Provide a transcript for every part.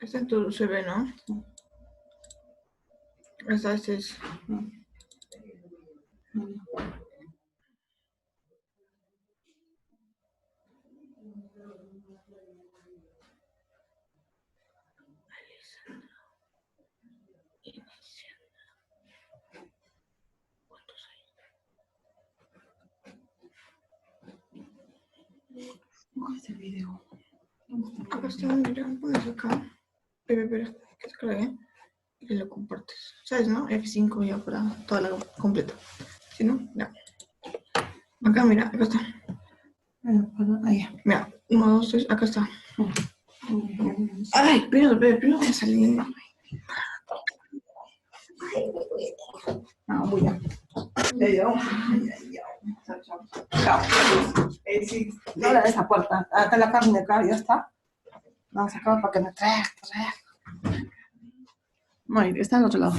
Este en tu CV, ¿no? Este es. Este video. Acá está, mira, pones acá. Espera, que se cargue. Y lo compartes. ¿Sabes, no? F5 ya para toda la completa. Si no, ya. Acá, mira, acá está. Ahí. Mira, 1, 2, 3, acá está. Ay, primero voy a salir. Muy bien. Chao. Chao. Sí, no le des esa puerta. Date la carne acá, ya está. Vamos a acabar para que me traigas. Muy bien, está al otro lado.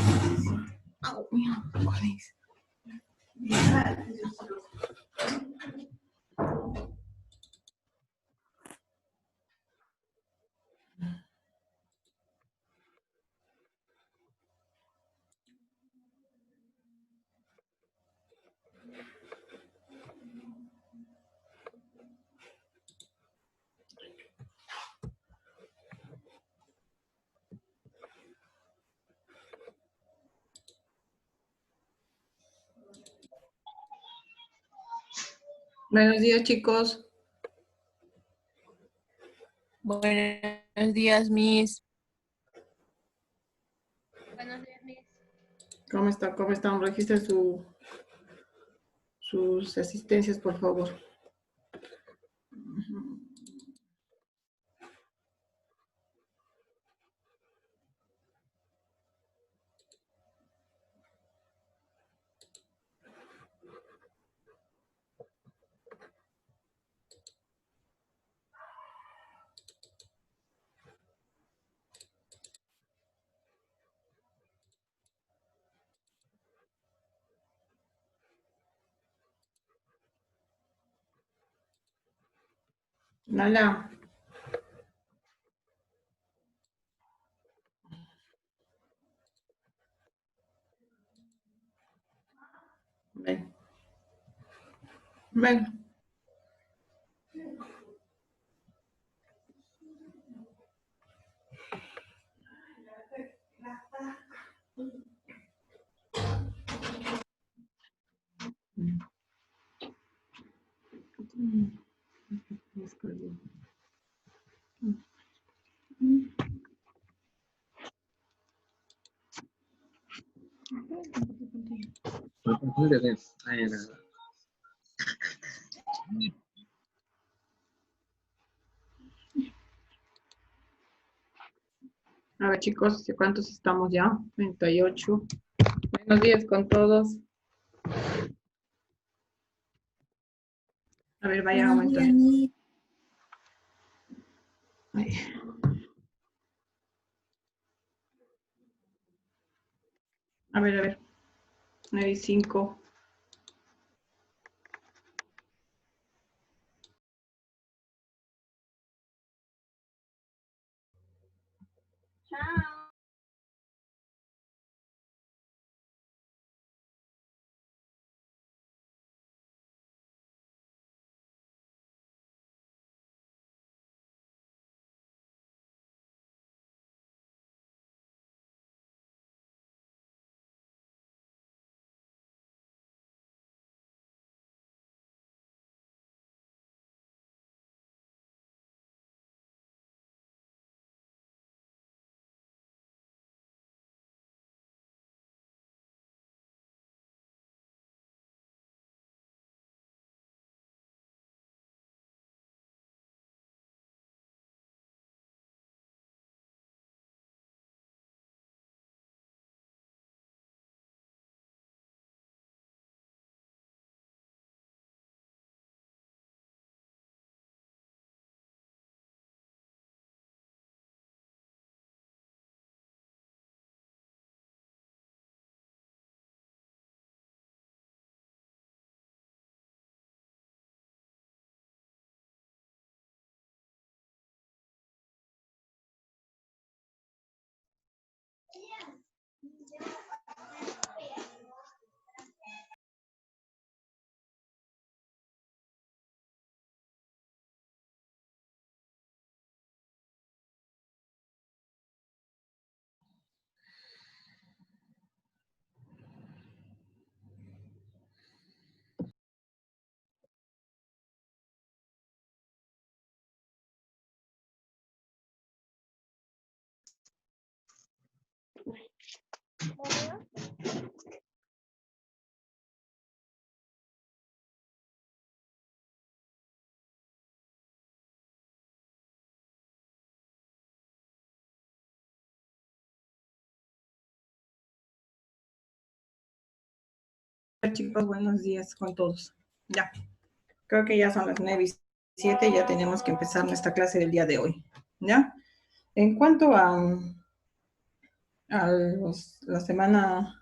Buenos días, chicos. Buenos días, Miss. Buenos días, Miss. ¿Cómo está? ¿Cómo están? Registren sus asistencias, por favor. Nala. Ven. Ven. A ver, chicos, ¿cuántos estamos ya? 38. Buenos días con todos. A ver, vaya a aumentar. Ahí. A ver. 95. Chao. Chicos, buenos días con todos. Ya, creo que ya son las 9:07, ya tenemos que empezar nuestra clase del día de hoy. ¿Ya? En cuanto la semana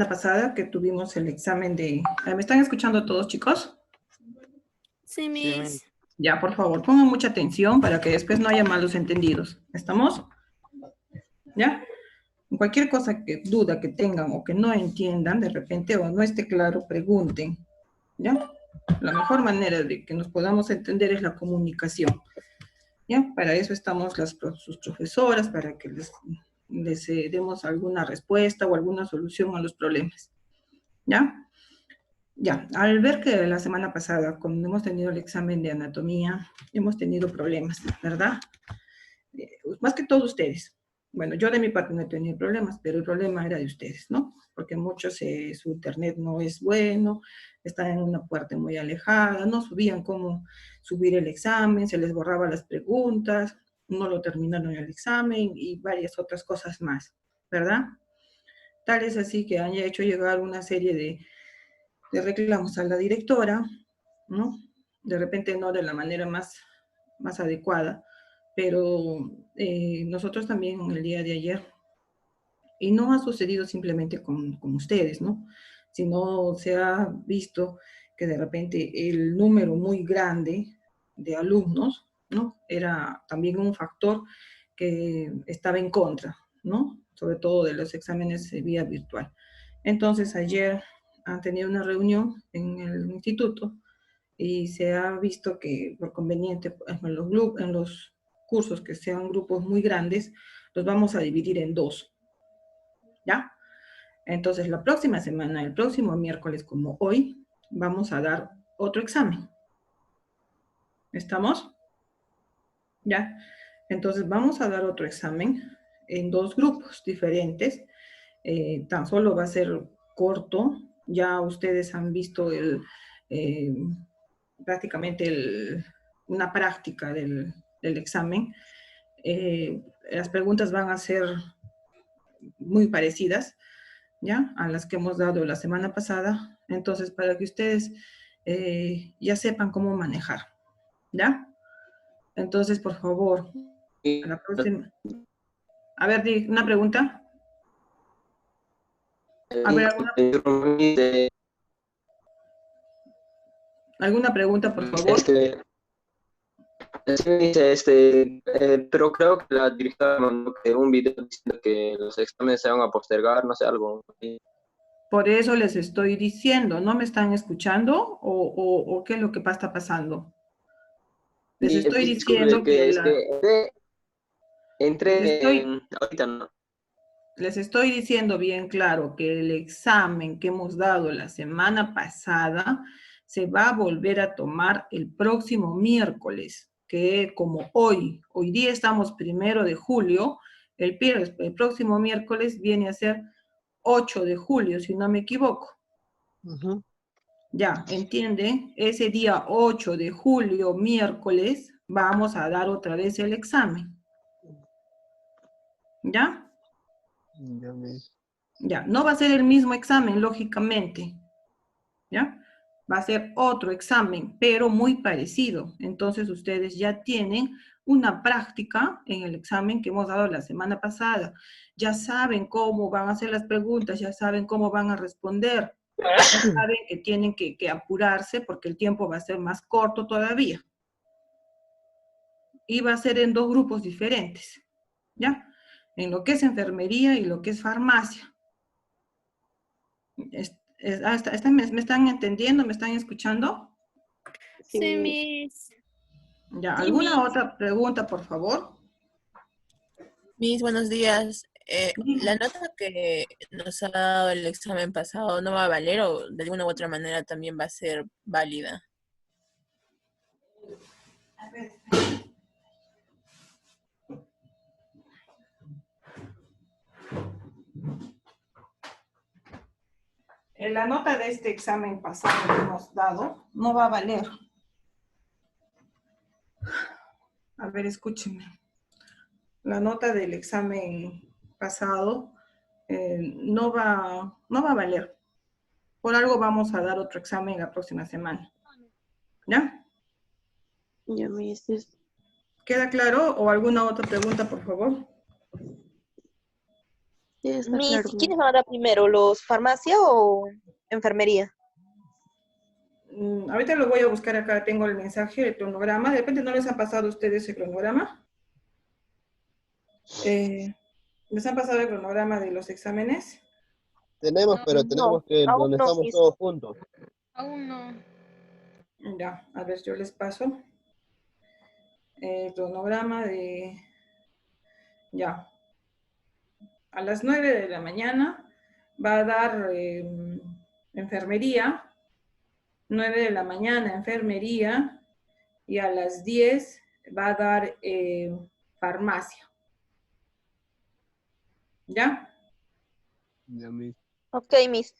pasada que tuvimos el examen de... ¿Me están escuchando todos, chicos? Sí, Miss. Ya, por favor, pongan mucha atención para que después no haya malos entendidos. ¿Estamos? ¿Ya? Cualquier cosa duda que tengan o que no entiendan de repente o no esté claro, pregunten. ¿Ya? La mejor manera de que nos podamos entender es la comunicación. ¿Ya? Para eso estamos sus profesoras, para que les demos alguna respuesta o alguna solución a los problemas. ¿Ya? Ya, al ver que la semana pasada, cuando hemos tenido el examen de anatomía, hemos tenido problemas, ¿verdad? Más que todos ustedes. Bueno, yo de mi parte no he tenido problemas, pero el problema era de ustedes, ¿no? Porque muchos su internet no es bueno, están en una parte muy alejada, no sabían cómo subir el examen, se les borraba las preguntas, no lo terminaron el examen y varias otras cosas más, ¿verdad? Tal es así que han hecho llegar una serie de reclamos a la directora, ¿no? De repente no de la manera más adecuada, pero nosotros también en el día de ayer, y no ha sucedido simplemente con ustedes, ¿no? Sino se ha visto que de repente el número muy grande de alumnos, ¿no? Era también un factor que estaba en contra, ¿no? Sobre todo de los exámenes vía virtual. Entonces ayer han tenido una reunión en el instituto y se ha visto que por conveniente en los cursos que sean grupos muy grandes, los vamos a dividir en dos, ¿ya? Entonces la próxima semana, el próximo miércoles como hoy, vamos a dar otro examen. ¿Estamos? ¿Ya? Entonces vamos a dar otro examen en dos grupos diferentes. Tan solo va a ser corto. Ya ustedes han visto prácticamente una práctica del examen. Las preguntas van a ser muy parecidas, ¿ya? A las que hemos dado la semana pasada. Entonces, para que ustedes ya sepan cómo manejar, ¿ya? Entonces, por favor, a la próxima. A ver, una pregunta. A ver, ¿alguna pregunta, por favor? Pero creo que la directora mandó que un video diciendo que los exámenes se van a postergar, no sé, algo así. Por eso les estoy diciendo, ¿no me están escuchando? ¿O qué es lo que está pasando? Les estoy diciendo ahorita no. Les estoy diciendo bien claro que el examen que hemos dado la semana pasada se va a volver a tomar el próximo miércoles, que como hoy día estamos 1 de julio, el próximo miércoles viene a ser 8 de julio, si no me equivoco. Uh-huh. Ya, ¿entienden? Ese día 8 de julio, miércoles, vamos a dar otra vez el examen. ¿Ya? Ya, no va a ser el mismo examen, lógicamente. ¿Ya? Va a ser otro examen, pero muy parecido. Entonces, ustedes ya tienen una práctica en el examen que hemos dado la semana pasada. Ya saben cómo van a hacer las preguntas, ya saben cómo van a responder. Ya saben que tienen que apurarse porque el tiempo va a ser más corto todavía. Y va a ser en dos grupos diferentes. ¿Ya? en lo que es enfermería y lo que es farmacia. ¿Me están entendiendo? ¿Me están escuchando? Sí, Miss. Ya, Sí, ¿alguna Miss. otra pregunta, por favor? Miss, buenos días. ¿La Dime. nota que nos ha dado el examen pasado no va a valer o de alguna u otra manera también va a ser válida? A ver. La nota de este examen pasado que hemos dado no va a valer. A ver, escúchenme. La nota del examen pasado no va a valer. Por algo vamos a dar otro examen la próxima semana. ¿Ya? Ya me dices. ¿Queda claro? ¿O alguna otra pregunta, por favor? Sí, está Miss, claro. ¿quiénes van a dar primero, los farmacia o enfermería? Ahorita lo voy a buscar acá, tengo el mensaje, el cronograma. De repente no les han pasado a ustedes el cronograma. ¿Les han pasado el cronograma de los exámenes? Tenemos, pero No, tenemos que aún donde no, estamos Miss. todos juntos. Aún no. Ya, a ver, yo les paso el cronograma de... Ya. A las 9 de la mañana va a dar enfermería, 9 de la mañana enfermería, y a las 10 va a dar farmacia. ¿Ya? Ya, Miss. Ok, Miss.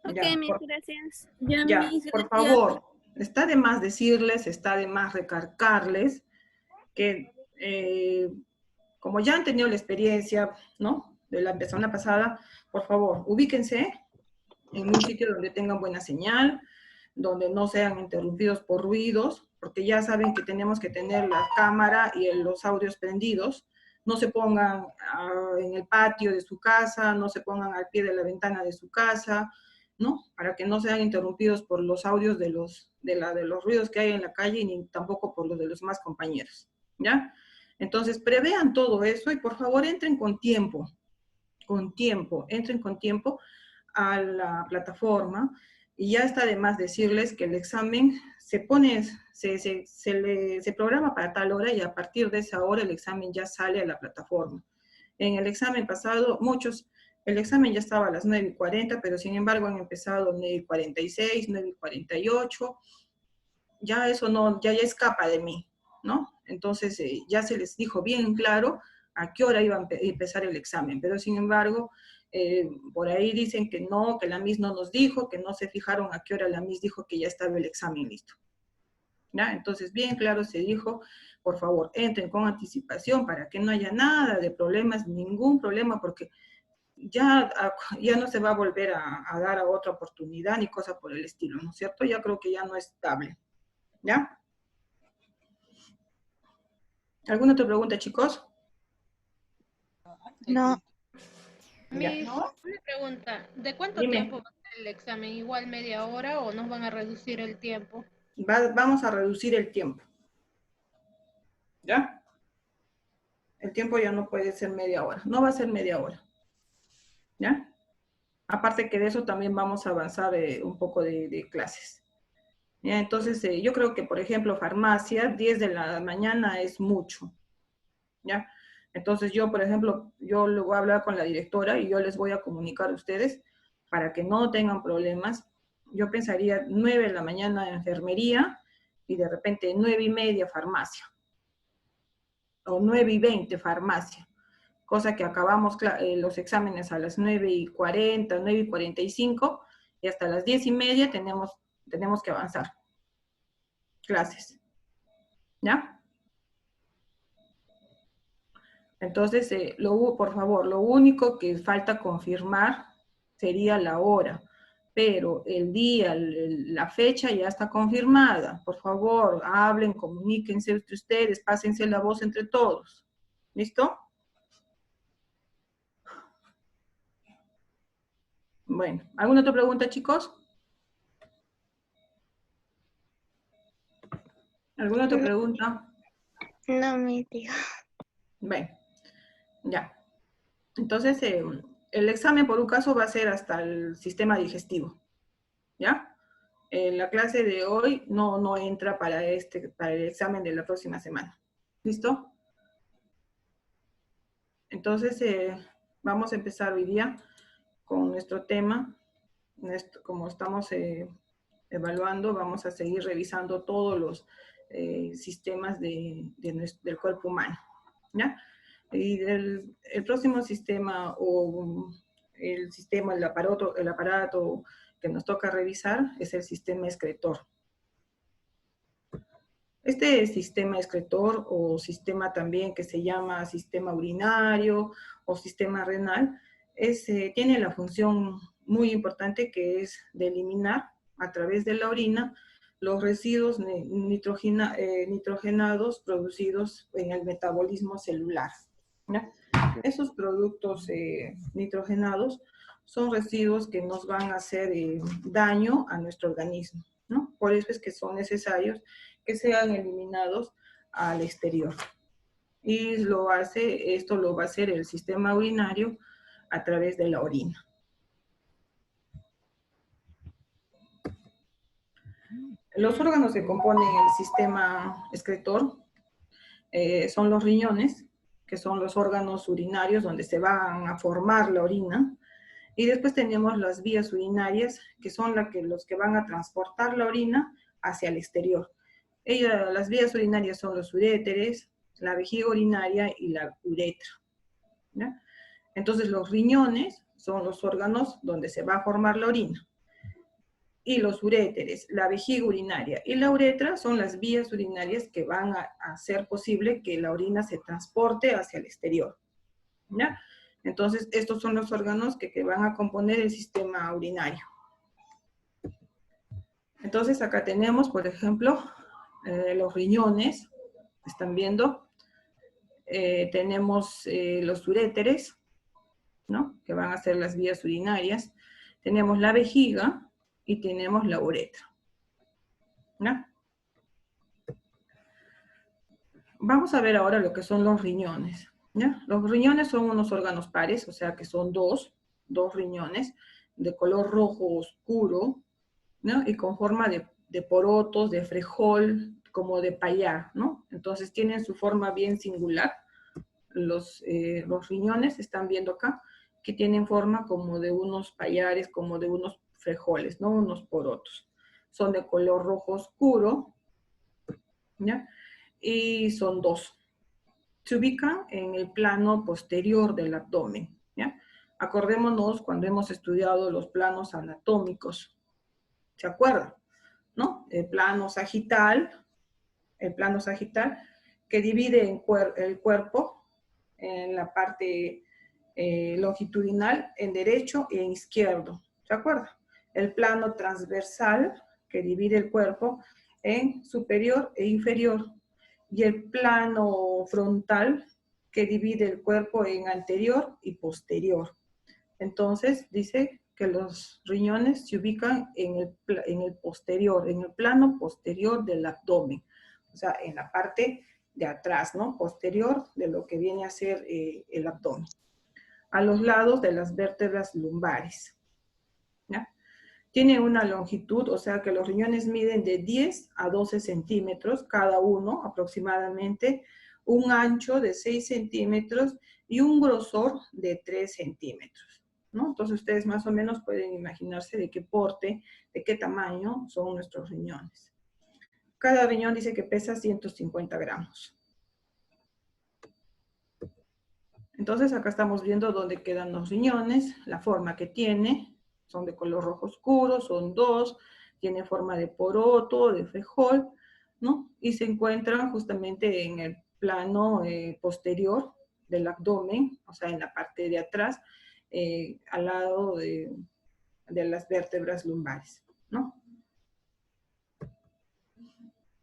Ok, Ya, Miss, gracias. Ya, ya, Miss, por gracias. favor, está de más decirles, está de más recalcarles que como ya han tenido la experiencia, ¿no? De la semana pasada, por favor, ubíquense en un sitio donde tengan buena señal, donde no sean interrumpidos por ruidos, porque ya saben que tenemos que tener la cámara y los audios prendidos. No se pongan en el patio de su casa, no se pongan al pie de la ventana de su casa, ¿no? Para que no sean interrumpidos por los audios de los ruidos que hay en la calle, ni tampoco por los de los demás compañeros, ¿ya? Entonces, prevean todo eso y por favor entren con tiempo, entren con tiempo a la plataforma, y ya está de más decirles que el examen se pone, se programa para tal hora, y a partir de esa hora el examen ya sale a la plataforma. En el examen pasado, el examen ya estaba a las 9:40, pero sin embargo han empezado 9:46, 9:48, ya eso no, ya escapa de mí, ¿no? Entonces ya se les dijo bien claro a qué hora iba a empezar el examen, pero sin embargo, por ahí dicen que no, que la Miss no nos dijo, que no se fijaron a qué hora la Miss dijo que ya estaba el examen listo. ¿Ya? Entonces, bien claro se dijo, por favor, entren con anticipación para que no haya nada de problemas, ningún problema, porque ya no se va a volver a dar a otra oportunidad ni cosa por el estilo, ¿no es cierto? Ya creo que ya no es estable. ¿Ya? ¿Alguna otra pregunta, chicos? No, Ya. Miss, una pregunta. ¿De cuánto Dime. tiempo va a ser el examen? ¿Igual media hora o nos van a reducir el tiempo? Vamos a reducir el tiempo. ¿Ya? El tiempo ya no puede ser media hora. No va a ser media hora. ¿Ya? Aparte que de eso también vamos a avanzar un poco de clases. ¿Ya? Entonces, yo creo que, por ejemplo, farmacia, 10 de la mañana es mucho. ¿Ya? Entonces yo, por ejemplo, yo le voy a hablar con la directora y yo les voy a comunicar a ustedes para que no tengan problemas. Yo pensaría 9 de la mañana enfermería y de repente 9:30 farmacia. O 9:20 farmacia. Cosa que acabamos los exámenes a las 9:40, 9:45 y hasta las 10:30 tenemos que avanzar clases. ¿Ya? Entonces, por favor, lo único que falta confirmar sería la hora, pero el día, la fecha ya está confirmada. Por favor, hablen, comuníquense entre ustedes, pásense la voz entre todos. ¿Listo? Bueno, ¿alguna otra pregunta, chicos? ¿Alguna otra pregunta? no me digo. Bueno, ya. Entonces, el examen por un caso va a ser hasta el sistema digestivo, ¿ya? La clase de hoy no entra para el examen de la próxima semana. ¿Listo? Entonces, vamos a empezar hoy día con nuestro tema. Como estamos evaluando, vamos a seguir revisando todos los sistemas del cuerpo humano, ¿ya? Y el próximo sistema o el aparato que nos toca revisar es el sistema excretor. Este sistema excretor o sistema también que se llama sistema urinario o sistema renal tiene la función muy importante que es de eliminar a través de la orina los residuos nitrogenados producidos en el metabolismo celular, ¿ya? Esos productos nitrogenados son residuos que nos van a hacer daño a nuestro organismo, ¿no? Por eso es que son necesarios que sean eliminados al exterior. Y esto lo va a hacer el sistema urinario a través de la orina. Los órganos que componen el sistema excretor son los riñones, que son los órganos urinarios donde se van a formar la orina. Y después tenemos las vías urinarias, que son los que van a transportar la orina hacia el exterior. Las vías urinarias son los uréteres, la vejiga urinaria y la uretra, ¿ya? Entonces los riñones son los órganos donde se va a formar la orina. Y los uréteres, la vejiga urinaria y la uretra son las vías urinarias que van a hacer posible que la orina se transporte hacia el exterior, ¿ya? Entonces estos son los órganos que van a componer el sistema urinario. Entonces acá tenemos, por ejemplo, los riñones, ¿están viendo? Tenemos los uréteres, ¿no? Que van a ser las vías urinarias. Tenemos la vejiga y tenemos la uretra, ¿no? Vamos a ver ahora lo que son los riñones, ¿ya? Los riñones son unos órganos pares, o sea que son dos riñones de color rojo oscuro, ¿no? Y con forma de porotos, de frejol, como de payar, ¿no? Entonces tienen su forma bien singular. Los riñones, están viendo acá, que tienen forma como de unos payares, como de unos frejoles, ¿no? Unos porotos. Son de color rojo oscuro, ¿ya? Y son dos. Se ubican en el plano posterior del abdomen, ¿ya? Acordémonos cuando hemos estudiado los planos anatómicos. ¿Se acuerdan? ¿No? El plano sagital que divide el cuerpo en la parte longitudinal en derecho e en izquierdo. ¿Se acuerdan? El plano transversal que divide el cuerpo en superior e inferior. Y el plano frontal que divide el cuerpo en anterior y posterior. Entonces dice que los riñones se ubican en el posterior, en el plano posterior del abdomen, o sea, en la parte de atrás, ¿no? Posterior de lo que viene a ser el abdomen, a los lados de las vértebras lumbares, ¿ya? Tiene una longitud, o sea que los riñones miden de 10 a 12 centímetros cada uno aproximadamente, un ancho de 6 centímetros y un grosor de 3 centímetros, ¿no? Entonces ustedes más o menos pueden imaginarse de qué porte, de qué tamaño son nuestros riñones. Cada riñón dice que pesa 150 gramos. Entonces acá estamos viendo dónde quedan los riñones, la forma que tiene. Son de color rojo oscuro, son dos, tiene forma de poroto, de frejol, ¿no? Y se encuentran justamente en el plano posterior del abdomen, o sea, en la parte de atrás, al lado de las vértebras lumbares, ¿no?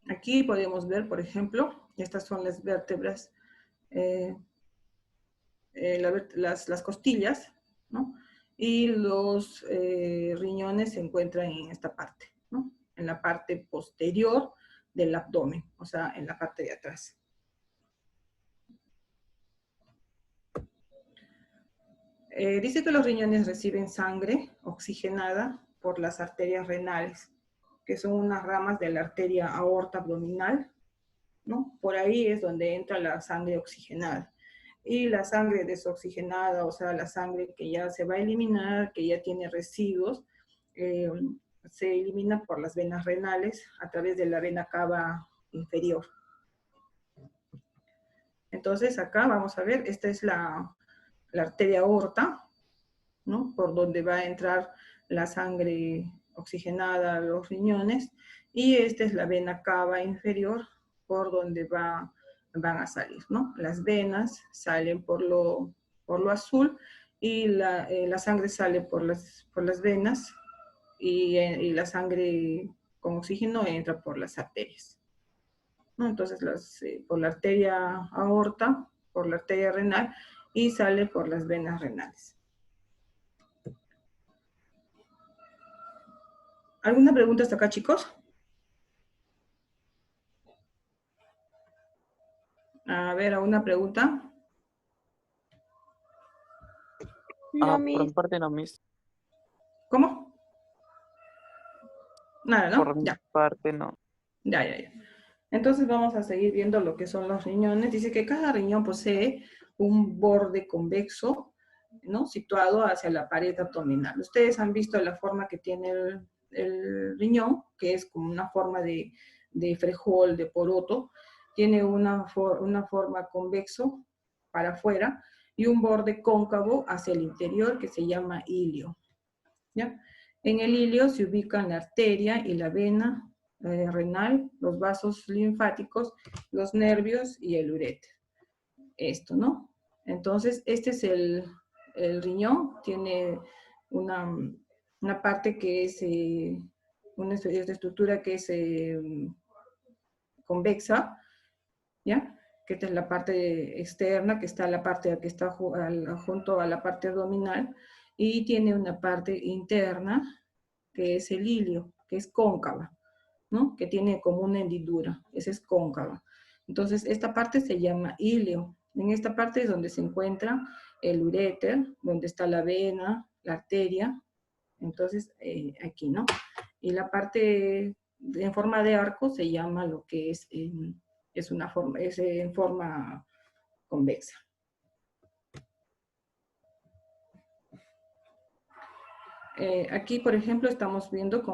Aquí podemos ver, por ejemplo, estas son las vértebras, las costillas, ¿no? Y los riñones se encuentran en esta parte, ¿no? En la parte posterior del abdomen, o sea, en la parte de atrás. Dice que los riñones reciben sangre oxigenada por las arterias renales, que son unas ramas de la arteria aorta abdominal, ¿no? Por ahí es donde entra la sangre oxigenada. Y la sangre desoxigenada, o sea, la sangre que ya se va a eliminar, que ya tiene residuos, se elimina por las venas renales a través de la vena cava inferior. Entonces acá vamos a ver, esta es la arteria aorta, ¿no? Por donde va a entrar la sangre oxigenada a los riñones, y esta es la vena cava inferior, por donde van a salir, ¿no? Las venas salen por lo azul, y la sangre sale por las venas, y la sangre con oxígeno entra por las arterias, ¿no? Entonces, por la arteria aorta, por la arteria renal, y sale por las venas renales. ¿Alguna pregunta hasta acá, chicos? A ver, ¿alguna pregunta? No, Por Miss. mi parte no, Miss. ¿Cómo? Nada, ¿no? Por mi Ya. parte no. Ya. Entonces vamos a seguir viendo lo que son los riñones. Dice que cada riñón posee un borde convexo, ¿no? Situado hacia la pared abdominal. Ustedes han visto la forma que tiene el riñón, que es como una forma de frejol, de poroto. Tiene una forma convexo para afuera y un borde cóncavo hacia el interior que se llama ilio, ¿ya? En el ilio se ubican la arteria y la vena renal, los vasos linfáticos, los nervios y el uréter. Esto, ¿no? Entonces, este es el riñón, tiene una parte que es, una estructura que es convexa, ¿ya? Que esta es la parte externa, que está junto a la parte abdominal, y tiene una parte interna, que es el ilio, que es cóncava, ¿no? Que tiene como una hendidura, esa es cóncava. Entonces, esta parte se llama ilio. En esta parte es donde se encuentra el uréter, donde está la vena, la arteria. Entonces, aquí, ¿no? Y la parte en forma de arco se llama lo que es en forma convexa. Aquí, por ejemplo, estamos viendo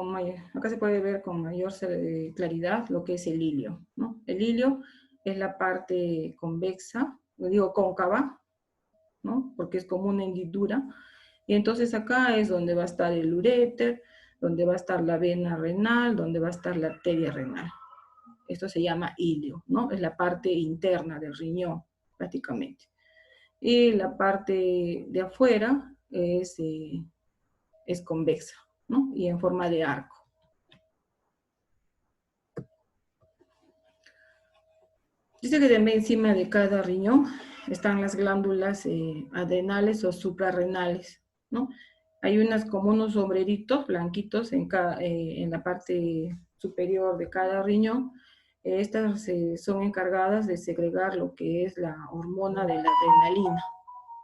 acá se puede ver con mayor claridad lo que es el ilio, ¿no? El ilio es la parte convexa, digo cóncava, ¿no? Porque es como una hendidura. Y entonces acá es donde va a estar el uréter, donde va a estar la vena renal, donde va a estar la arteria renal. Esto se llama ilio, ¿no? Es la parte interna del riñón, prácticamente. Y la parte de afuera es convexa, ¿no? Y en forma de arco. Dice que encima de cada riñón están las glándulas adrenales o suprarrenales, ¿no? Hay como unos sombreritos blanquitos en la parte superior de cada riñón. Estas son encargadas de segregar lo que es la hormona de la adrenalina,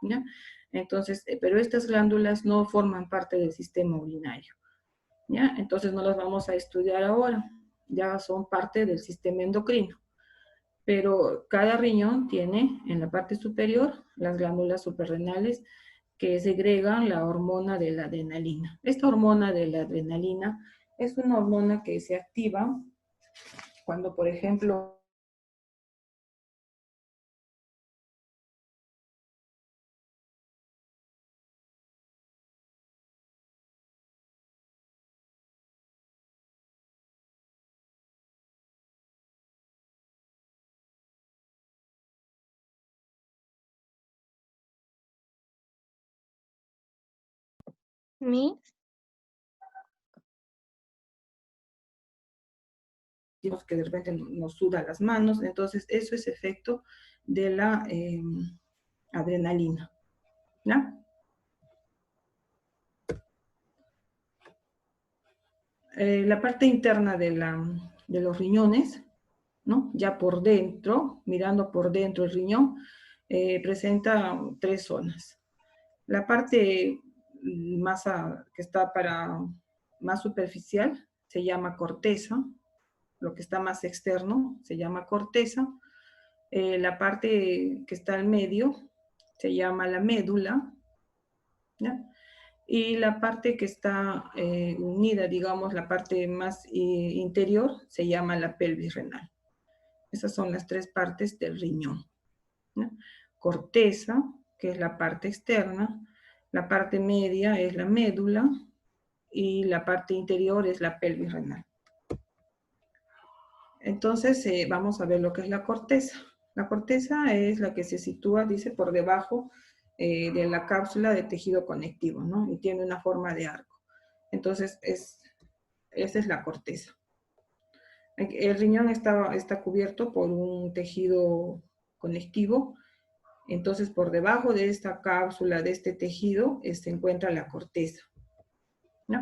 ¿ya? Entonces, pero estas glándulas no forman parte del sistema urinario, ¿ya? Entonces no las vamos a estudiar ahora, ya son parte del sistema endocrino. Pero cada riñón tiene en la parte superior las glándulas suprarrenales que segregan la hormona de la adrenalina. Esta hormona de la adrenalina es una hormona que se activa cuando, por ejemplo, Miss. que de repente nos suda las manos, entonces eso es efecto de la adrenalina, ¿ya? La parte interna de los riñones, ¿no? Ya por dentro, mirando por dentro el riñón, presenta 3 zonas. La parte que está más superficial se llama corteza, lo que está más externo se llama corteza. La parte que está al medio se llama la médula, ¿ya? Y la parte que está unida, digamos, la parte más interior, se llama la pelvis renal. Esas son las tres partes del riñón, ¿no? Corteza, que es la parte externa, la parte media es la médula, y la parte interior es la pelvis renal. Entonces, vamos a ver lo que es la corteza. La corteza es la que se sitúa, dice, por debajo de la cápsula de tejido conectivo, ¿no? Y tiene una forma de arco. Entonces, esa es la corteza. El riñón está cubierto por un tejido conectivo. Entonces, por debajo de esta cápsula, de este tejido, se encuentra la corteza, ¿no?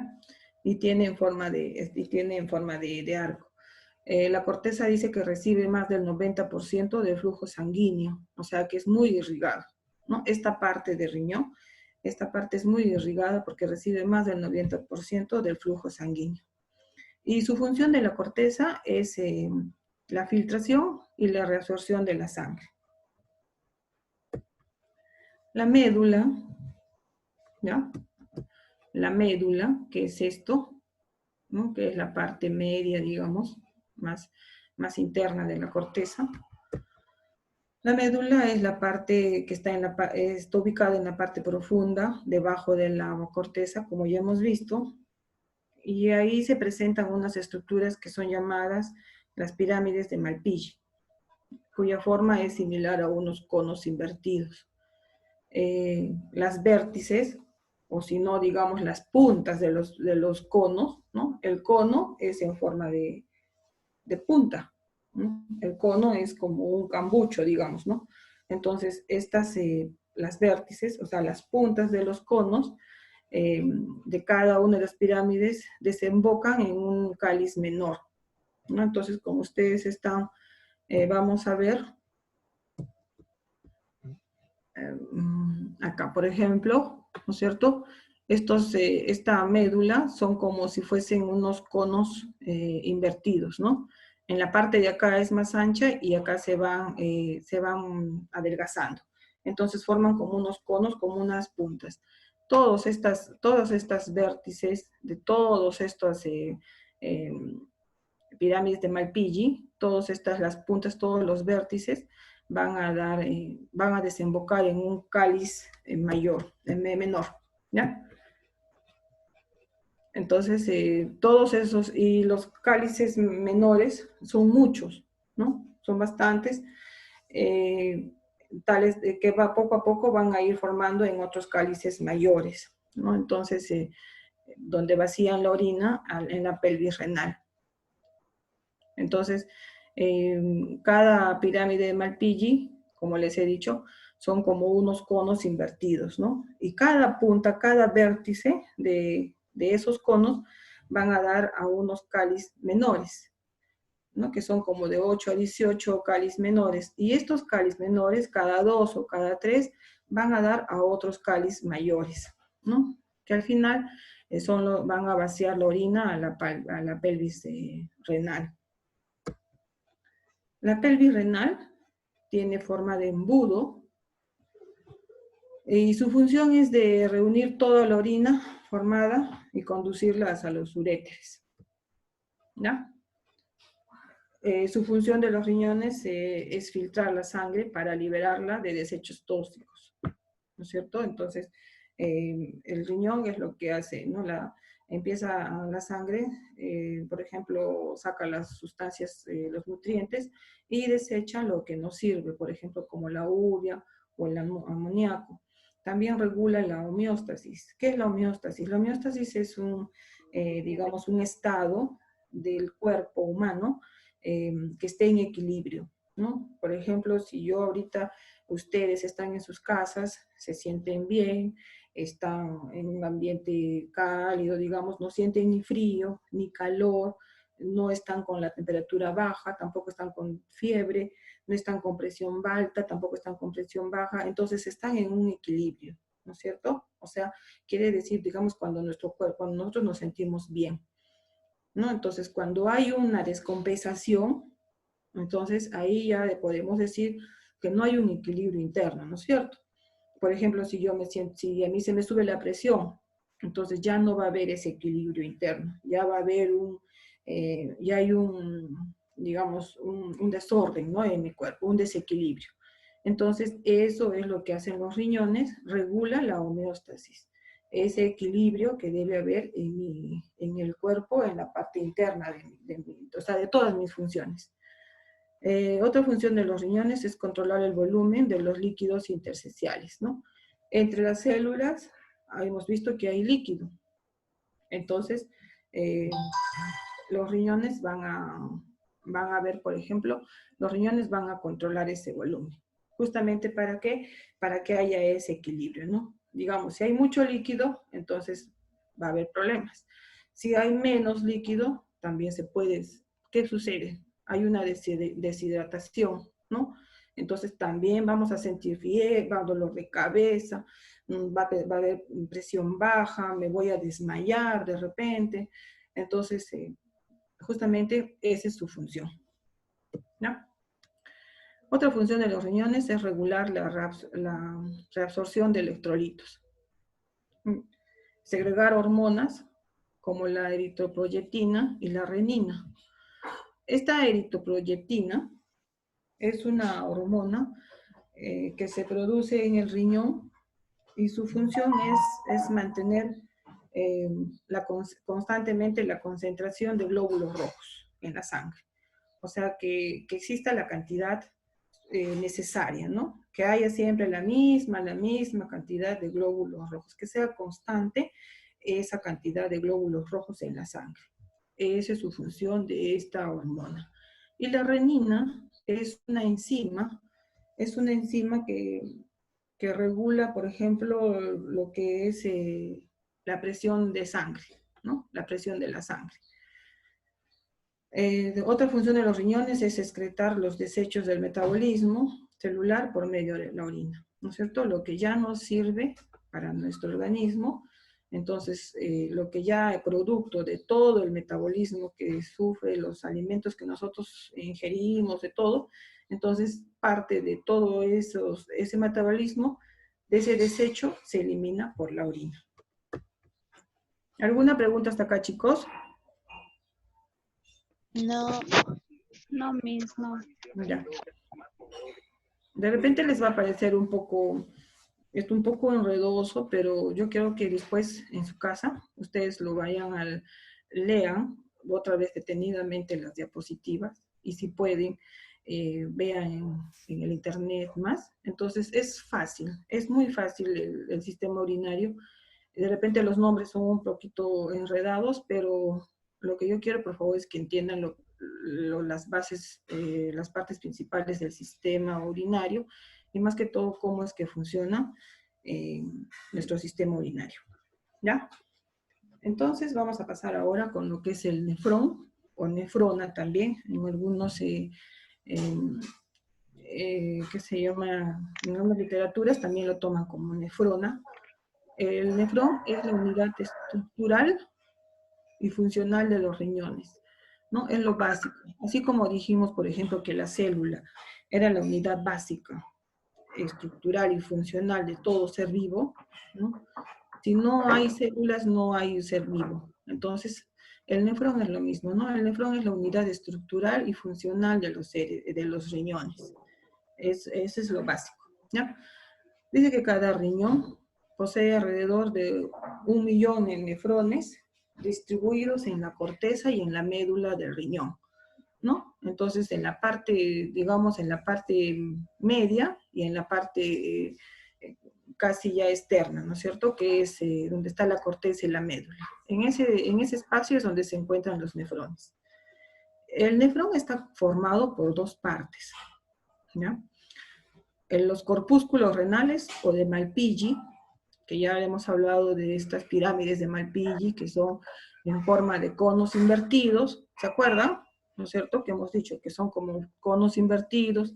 Y tiene en forma de arco. La corteza dice que recibe más del 90% del flujo sanguíneo, o sea que es muy irrigado, ¿no? Esta parte de riñón, esta parte es muy irrigada porque recibe más del 90% del flujo sanguíneo. Y su función de la corteza es la filtración y la reabsorción de la sangre. La médula, ¿ya? La médula, que es esto, ¿no? Que es la parte media, digamos, más interna de la corteza. La médula es la parte que está ubicada en la parte profunda, debajo de la corteza, como ya hemos visto, y ahí se presentan unas estructuras que son llamadas las pirámides de Malpighi, cuya forma es similar a unos conos invertidos. Las vértices, o si no, digamos, las puntas de los conos, ¿no? El cono es en forma de punta, ¿no? El cono es como un cambucho, digamos, ¿no? Entonces, las vértices, o sea, las puntas de los conos, de cada una de las pirámides, desembocan en un cáliz menor, ¿no? Entonces, como ustedes vamos a ver, acá, por ejemplo, ¿no es cierto? Esta médula son como si fuesen unos conos invertidos, ¿no? En la parte de acá es más ancha y acá se van adelgazando. Entonces forman como unos conos, como unas puntas. Todas estas vértices de todos estos pirámides de Malpighi, las puntas, todos los vértices, van a desembocar en un cáliz menor, ¿ya? Entonces, todos esos, y los cálices menores son muchos, ¿no? Son bastantes, tales de que poco a poco van a ir formando en otros cálices mayores, ¿no? Entonces, donde vacían la orina en la pelvis renal. Entonces, cada pirámide de Malpighi, como les he dicho, son como unos conos invertidos, ¿no? Y cada punta, cada vértice de esos conos van a dar a unos cáliz menores, ¿no? Que son como de 8 a 18 cáliz menores. Y estos cáliz menores, cada 2 o cada 3, van a dar a otros cáliz mayores, ¿no? Que al final van a vaciar la orina a la pelvis renal. La pelvis renal tiene forma de embudo y su función es de reunir toda la orina formada y conducirla hacia los uréteres, ¿ya? Su función de los riñones es filtrar la sangre para liberarla de desechos tóxicos, ¿no es cierto? Entonces, el riñón es lo que hace, ¿no? Empieza la sangre, por ejemplo, saca las sustancias, los nutrientes, y desecha lo que no sirve, por ejemplo, como la urea o el amoníaco. También regula la homeostasis. ¿Qué es la homeostasis? La homeostasis es digamos, un estado del cuerpo humano que esté en equilibrio, ¿no? Por ejemplo, si ustedes están en sus casas, se sienten bien, están en un ambiente cálido, digamos, no sienten ni frío, ni calor, no están con la temperatura baja, tampoco están con fiebre, no están con presión alta, tampoco están con presión baja, entonces están en un equilibrio, ¿no es cierto? O sea, quiere decir, digamos, cuando nuestro cuerpo, cuando nosotros nos sentimos bien, ¿no? Entonces, cuando hay una descompensación, entonces ahí ya podemos decir que no hay un equilibrio interno, ¿no es cierto? Por ejemplo, si yo me siento, si a mí se me sube la presión, entonces ya no va a haber ese equilibrio interno, ya va a haber ya hay digamos, un desorden, ¿no? En mi cuerpo, un desequilibrio. Entonces, eso es lo que hacen los riñones, regula la homeostasis, ese equilibrio que debe haber en el cuerpo, en la parte interna o sea, de todas mis funciones. Otra función de los riñones es controlar el volumen de los líquidos intersticiales, ¿no? Entre las células hemos visto que hay líquido. Entonces, los riñones van a ver, por ejemplo, los riñones van a controlar ese volumen. ¿Justamente para qué? Para que haya ese equilibrio, ¿no? Digamos, si hay mucho líquido, entonces va a haber problemas. Si hay menos líquido, también se puede. ¿Qué sucede? Hay una deshidratación, ¿no? Entonces también vamos a sentir fiebre, dolor de cabeza, va a haber presión baja, me voy a desmayar de repente. Entonces, justamente esa es su función, ¿no? Otra función de los riñones es regular la reabsorción de electrolitos. Segregar hormonas como la eritropoyetina y la renina. Esta eritropoyetina es una hormona que se produce en el riñón y su función es mantener constantemente la concentración de glóbulos rojos en la sangre. O sea, que exista la cantidad necesaria, ¿no? Que haya siempre la misma cantidad de glóbulos rojos, que sea constante esa cantidad de glóbulos rojos en la sangre. Esa es su función de esta hormona. Y la renina es una enzima que regula, por ejemplo, lo que es la presión de sangre, ¿no? La presión de la sangre. Otra función de los riñones es excretar los desechos del metabolismo celular por medio de la orina, ¿no es cierto? Lo que ya nos sirve para nuestro organismo, entonces lo que ya es producto de todo el metabolismo que sufre, los alimentos que nosotros ingerimos, de todo, entonces parte de todo ese metabolismo, de ese desecho, se elimina por la orina. ¿Alguna pregunta hasta acá, chicos? No, no, Miss, no. Ya. De repente les va a parecer un poco enredoso, pero yo quiero que después en su casa ustedes lo lean otra vez detenidamente las diapositivas y si pueden vean en el internet más. Entonces es fácil, es muy fácil el sistema urinario. De repente los nombres son un poquito enredados, pero lo que yo quiero, por favor, es que entiendan las bases, las partes principales del sistema urinario y más que todo cómo es que funciona nuestro sistema urinario. ¿Ya? Entonces vamos a pasar ahora con lo que es el nefrón o nefrona también. En algunos, ¿qué se llama? En algunas literaturas también lo toman como nefrona. El nefrón es la unidad estructural y funcional de los riñones, ¿no? Es lo básico. Así como dijimos, por ejemplo, que la célula era la unidad básica, estructural y funcional de todo ser vivo, ¿no? Si no hay células, no hay ser vivo. Entonces, el nefrón es lo mismo, ¿no? El nefrón es la unidad estructural y funcional de los riñones. Ese es lo básico, ¿ya? Dice que cada riñón posee alrededor de 1 millón de nefrones distribuidos en la corteza y en la médula del riñón, ¿no? Entonces, en la parte, digamos, en la parte media y en la parte casi ya externa, ¿no es cierto? Que es donde está la corteza y la médula. En ese espacio es donde se encuentran los nefrones. El nefrón está formado por dos partes, ¿ya? En los corpúsculos renales o de Malpighi, que ya hemos hablado de estas pirámides de Malpighi, que son en forma de conos invertidos, ¿se acuerdan? ¿No es cierto? Que hemos dicho que son como conos invertidos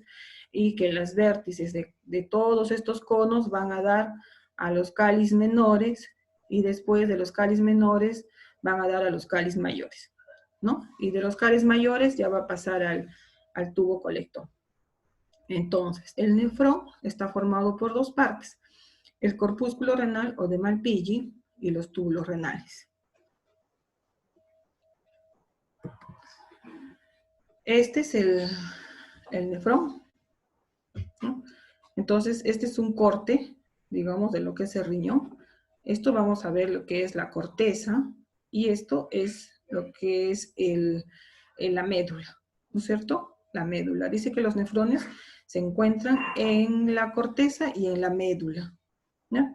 y que las vértices de todos estos conos van a dar a los cáliz menores, y después de los cáliz menores van a dar a los cáliz mayores, ¿no? Y de los cáliz mayores ya va a pasar al tubo colector. Entonces, el nefrón está formado por dos partes, el corpúsculo renal o de Malpighi y los túbulos renales. Este es el nefrón, ¿no? Entonces, este es un corte, digamos, de lo que es el riñón. Esto vamos a ver lo que es la corteza, y esto es lo que es la médula, ¿no es cierto? La médula. Dice que los nefrones se encuentran en la corteza y en la médula, ¿ya?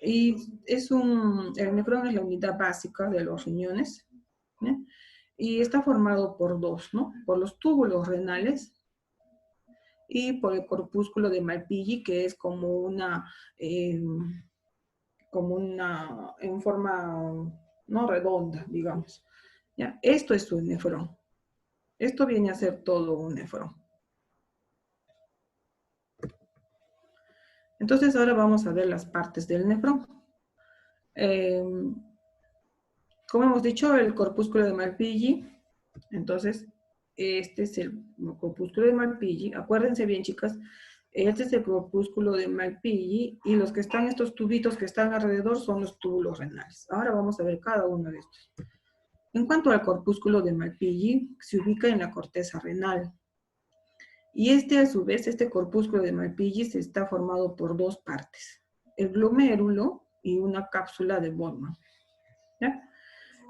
Y el nefrón es la unidad básica de los riñones, ¿ya? Y está formado por dos, ¿no? Por los túbulos renales y por el corpúsculo de Malpighi, que es en forma no redonda, digamos. ¿Ya? Esto es un nefrón. Esto viene a ser todo un nefrón. Entonces ahora vamos a ver las partes del nefrón. Como hemos dicho, el corpúsculo de Malpighi. Entonces, este es el corpúsculo de Malpighi. Acuérdense bien, chicas, este es el corpúsculo de Malpighi, y los que están, estos tubitos que están alrededor, son los túbulos renales. Ahora vamos a ver cada uno de estos. En cuanto al corpúsculo de Malpighi, se ubica en la corteza renal. Y a su vez, este corpúsculo de Malpighi se está formado por dos partes, el glomérulo y una cápsula de Bowman, ¿ya?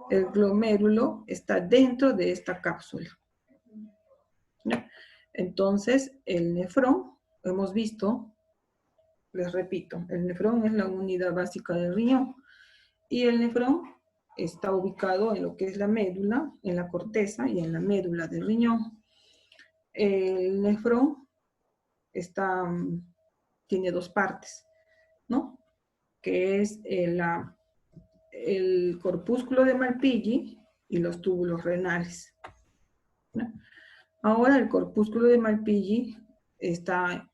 El glomérulo está dentro de esta cápsula, ¿ya? Entonces, el nefrón, hemos visto, les repito, el nefrón es la unidad básica del riñón, y el nefrón está ubicado en lo que es la médula, en la corteza y en la médula del riñón. El nefrón tiene dos partes, ¿no? Que es el corpúsculo de Malpighi y los túbulos renales, ¿no? Ahora el corpúsculo de Malpighi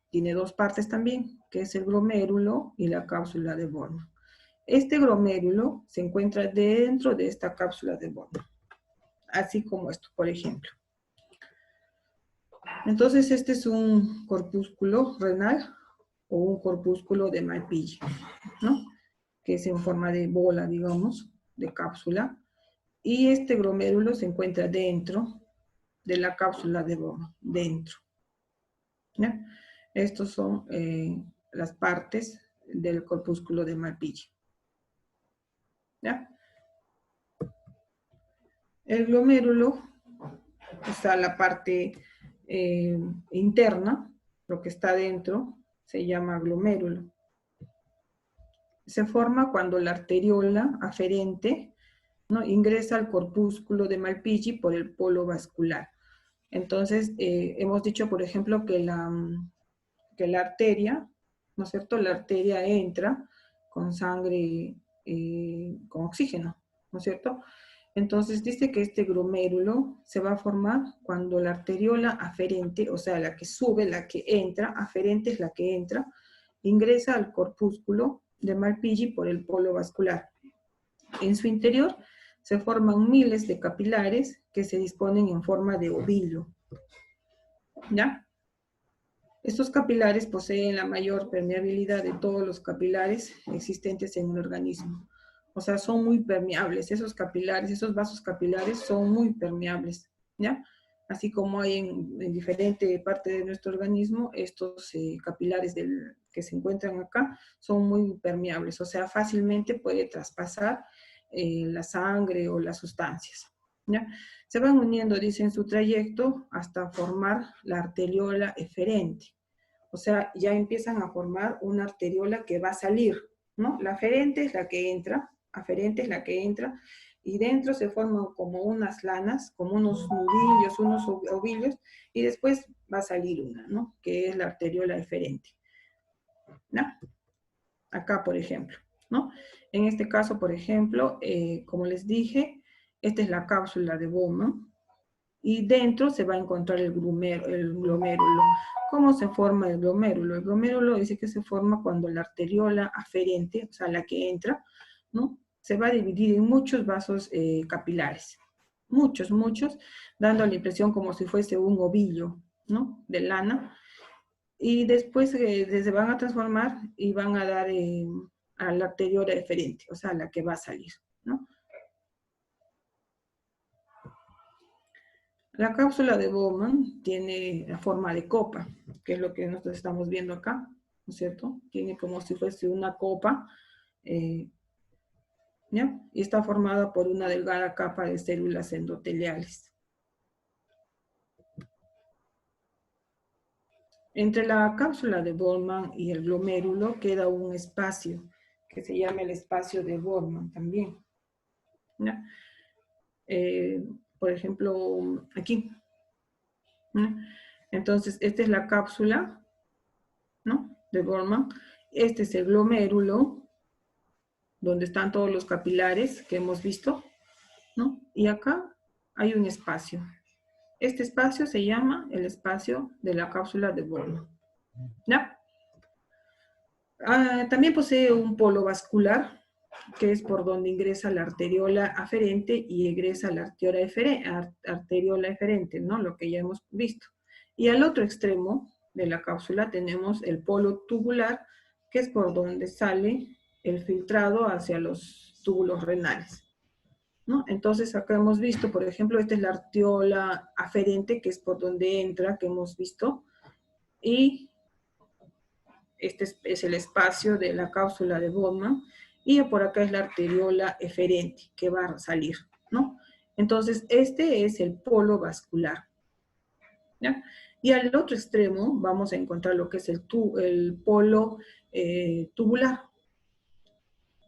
tiene dos partes también, que es el glomérulo y la cápsula de Bowman. Este glomérulo se encuentra dentro de esta cápsula de Bowman, así como esto, por ejemplo. Entonces, este es un corpúsculo renal o un corpúsculo de Malpighi, ¿no? Que es en forma de bola, digamos, de cápsula. Y este glomérulo se encuentra dentro de la cápsula de Bowman, dentro, ¿ya? Estos son las partes del corpúsculo de Malpighi, ¿ya? El glomérulo está la parte interna, lo que está dentro se llama glomérulo. Se forma cuando la arteriola aferente, ¿no?, ingresa al corpúsculo de Malpighi por el polo vascular. Entonces, hemos dicho, por ejemplo, que la arteria, ¿no es cierto? La arteria entra con sangre, con oxígeno, ¿no es cierto? Entonces dice que este glomérulo se va a formar cuando la arteriola aferente, o sea, la que sube, la que entra, aferente es la que entra, ingresa al corpúsculo de Malpighi por el polo vascular. En su interior se forman miles de capilares que se disponen en forma de ovillo, ¿ya? Estos capilares poseen la mayor permeabilidad de todos los capilares existentes en el organismo. O sea, son muy permeables. Esos capilares, esos vasos capilares son muy permeables, ¿ya? Así como hay en diferente parte de nuestro organismo, estos capilares que se encuentran acá son muy permeables. O sea, fácilmente puede traspasar la sangre o las sustancias, ¿ya? Se van uniendo, dice, en su trayecto hasta formar la arteriola eferente. O sea, ya empiezan a formar una arteriola que va a salir, ¿no? La aferente es la que entra, aferente es la que entra, y dentro se forman como unas lanas, como unos nudillos, unos ovillos, y después va a salir una, ¿no? Que es la arteriola eferente, ¿no? Acá, por ejemplo, ¿no? En este caso, por ejemplo, como les dije, esta es la cápsula de Bowman, y dentro se va a encontrar el glomérulo. ¿Cómo se forma el glomérulo? El glomérulo dice que se forma cuando la arteriola aferente, o sea, la que entra, ¿no? Se va a dividir en muchos vasos capilares. Muchos, dando la impresión como si fuese un ovillo, ¿no? De lana. Y después se van a transformar y van a dar a la arteriola eferente, o sea, la que va a salir, ¿no? La cápsula de Bowman tiene la forma de copa, que es lo que nosotros estamos viendo acá, ¿no es cierto? Tiene como si fuese una copa, ¿ya? Y está formada por una delgada capa de células endoteliales. Entre la cápsula de Bowman y el glomérulo queda un espacio, que se llama el espacio de Bowman también, ¿ya? Por ejemplo, aquí, ¿no? Entonces, esta es la cápsula, ¿no? De Bowman. Este es el glomérulo, donde están todos los capilares que hemos visto, ¿no? Y acá hay un espacio. Este espacio se llama el espacio de la cápsula de Bowman, ¿ya? También posee un polo vascular, que es por donde ingresa la arteriola aferente y egresa la arteriola eferente, ¿no? Lo que ya hemos visto. Y al otro extremo de la cápsula tenemos el polo tubular, que es por donde sale el filtrado hacia los túbulos renales, ¿no? Entonces acá hemos visto, por ejemplo, esta es la arteriola aferente, que es por donde entra, que hemos visto, y este es el espacio de la cápsula de Bowman, y por acá es la arteriola eferente que va a salir, ¿no? Entonces, este es el polo vascular, ¿ya? Y al otro extremo vamos a encontrar lo que es el polo tubular,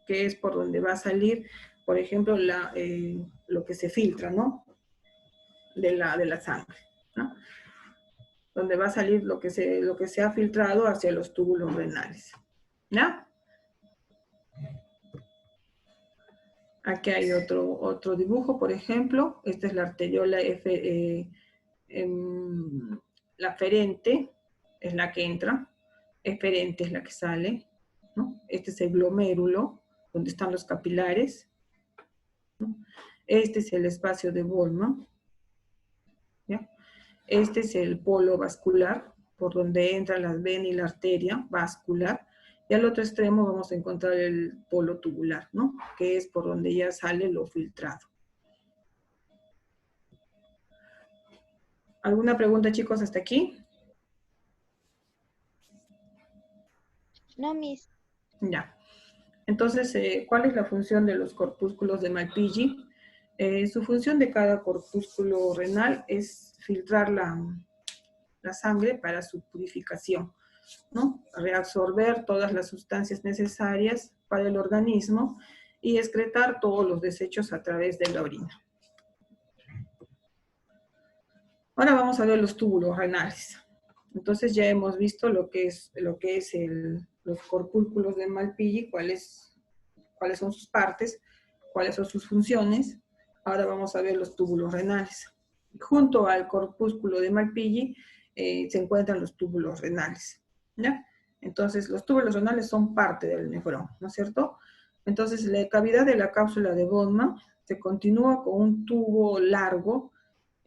que es por donde va a salir, por ejemplo, lo que se filtra, ¿no? De la sangre, ¿no? Donde va a salir lo que se ha filtrado hacia los túbulos renales, ¿ya? Aquí hay otro dibujo, por ejemplo. Esta es la arteriola la aferente, es la que entra. Eferente es la que sale, ¿no? Este es el glomérulo, donde están los capilares, ¿no? Este es el espacio de Bowman, ¿ya? Este es el polo vascular, por donde entra la vena y la arteria vascular. Y al otro extremo vamos a encontrar el polo tubular, ¿no? Que es por donde ya sale lo filtrado. ¿Alguna pregunta, chicos, hasta aquí? No, Miss. Ya. Entonces, ¿cuál es la función de los corpúsculos de Malpighi? Su función de cada corpúsculo renal es filtrar la sangre para su purificación, ¿no? Reabsorber todas las sustancias necesarias para el organismo y excretar todos los desechos a través de la orina. Ahora vamos a ver los túbulos renales. Entonces ya hemos visto lo que es los corpúsculos de Malpighi, cuáles son sus partes, cuáles son sus funciones. Ahora vamos a ver los túbulos renales. Junto al corpúsculo de Malpighi se encuentran los túbulos renales, ¿ya? Entonces, los túbulos renales son parte del nefrón, ¿no es cierto? Entonces, la cavidad de la cápsula de Bowman se continúa con un tubo largo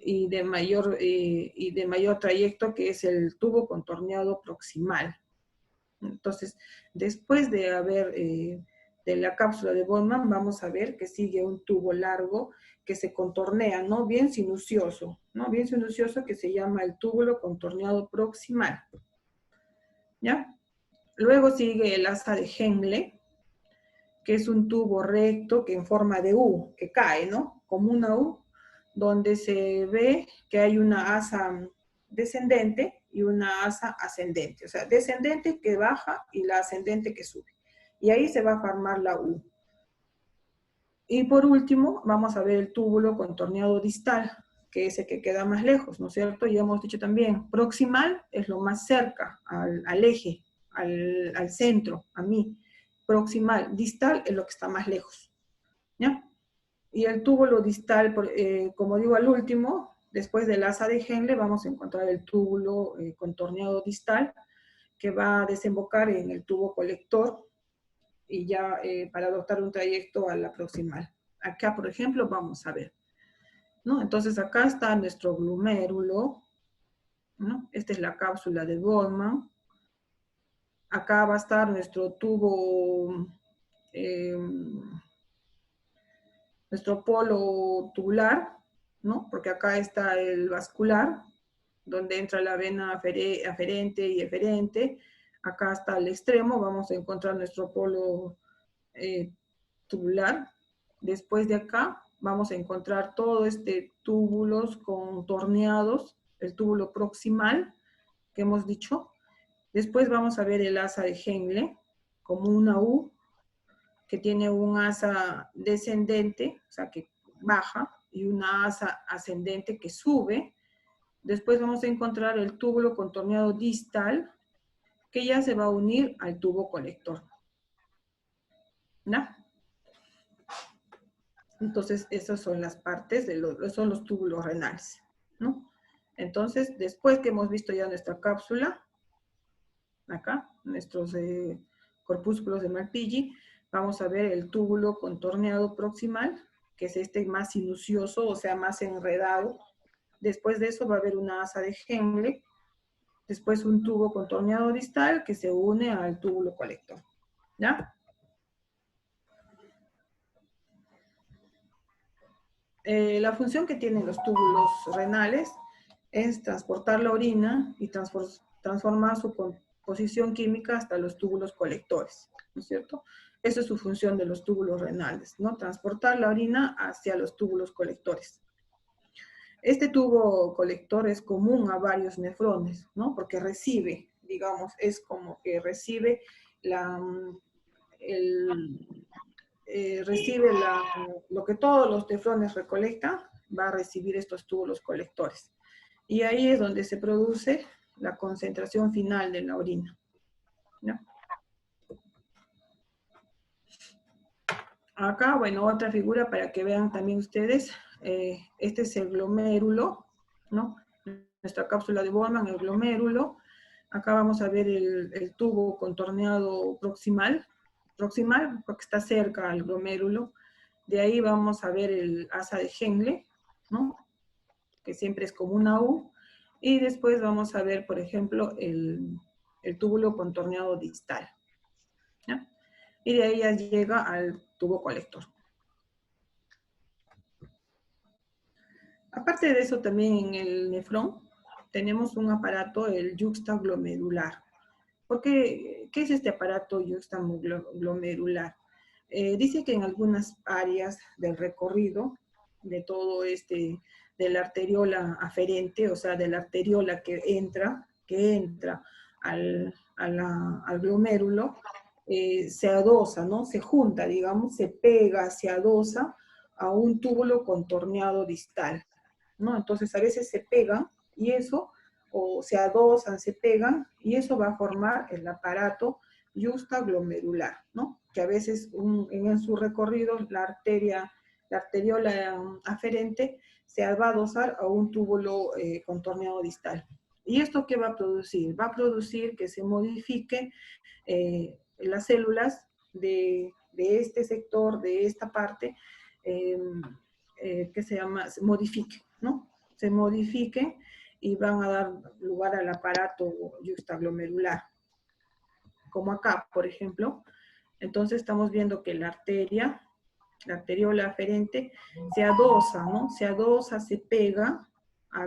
y de mayor trayecto, que es el tubo contorneado proximal. Entonces, después de la cápsula de Bowman, vamos a ver que sigue un tubo largo que se contornea, ¿no? Bien sinuoso, ¿no? Bien sinuoso, que se llama el túbulo contorneado proximal, ¿ya? Luego sigue el asa de Henle, que es un tubo recto que en forma de U, que cae, ¿no? Como una U, donde se ve que hay una asa descendente y una asa ascendente. O sea, descendente que baja y la ascendente que sube. Y ahí se va a formar la U. Y por último, vamos a ver el túbulo contorneado distal, que es el que queda más lejos, ¿no es cierto? Ya hemos dicho también, proximal es lo más cerca al eje, al centro, a mí. Proximal, distal es lo que está más lejos, ¿ya? Y el túbulo distal, como digo al último, Después del asa de Henle vamos a encontrar el túbulo contorneado distal que va a desembocar en el tubo colector y ya para adoptar un trayecto a la proximal. Acá, por ejemplo, vamos a ver, ¿no? Entonces acá está nuestro glomérulo, ¿no? Esta es la cápsula de Bowman. Acá va a estar nuestro tubo, nuestro polo tubular, ¿no? Porque acá está el vascular, donde entra la vena aferente y eferente. Acá está el extremo, vamos a encontrar nuestro polo tubular. Después de acá vamos a encontrar todo este túbulos contorneados, el túbulo proximal que hemos dicho. Después vamos a ver el asa de Henle como una U que tiene un asa descendente, o sea que baja, y una asa ascendente que sube. Después vamos a encontrar el túbulo contorneado distal que ya se va a unir al tubo colector. ¿No? Entonces, esas son las partes, son los túbulos renales, ¿no? Entonces, después que hemos visto ya nuestra cápsula, acá, nuestros corpúsculos de Martiggi, vamos a ver el túbulo contorneado proximal, que es este más sinuoso, o sea, más enredado. Después de eso va a haber una asa de Henle, después un tubo contorneado distal que se une al túbulo colector, ¿ya? La función que tienen los túbulos renales es transportar la orina y transformar su composición química hasta los túbulos colectores, ¿no es cierto? Esa es su función de los túbulos renales, ¿no? Transportar la orina hacia los túbulos colectores. Este tubo colector es común a varios nefrones, ¿no? Porque recibe, digamos, es como que recibe lo que todos los nefrones recolectan, va a recibir estos túbulos colectores. Y ahí es donde se produce la concentración final de la orina, ¿no? Acá, bueno, otra figura para que vean también ustedes. Este es el glomérulo, ¿no? Nuestra cápsula de Bowman, el glomérulo. Acá vamos a ver el tubo contorneado proximal, porque está cerca al glomérulo. De ahí vamos a ver el asa de Henle, ¿no? Que siempre es como una U. Y después vamos a ver, por ejemplo, el túbulo contorneado distal, ¿ya? Y de ahí ya llega al tubo colector. Aparte de eso, también en el nefrón tenemos un aparato, el yuxtaglomerular. ¿Qué es este aparato yuxtaglomerular? Dice que en algunas áreas del recorrido de todo de la arteriola aferente, o sea, de la arteriola que entra al glomérulo, se adosa, ¿no? Se junta, digamos, se pega, se adosa a un túbulo contorneado distal, ¿no? Entonces a veces se pegan y eso, o se adosan, se pegan, y eso va a formar el aparato yuxtaglomerular, ¿no? Que a veces en su recorrido la arteriola aferente se va a adosar a un túbulo contorneado distal. ¿Y esto qué va a producir? Va a producir que se modifique las células de este sector, de esta parte, que se modifique, ¿no? Se modifique y van a dar lugar al aparato yuxtaglomerular. Como acá, por ejemplo. Entonces estamos viendo que la arteriola aferente, se adosa, ¿no? Se adosa, se pega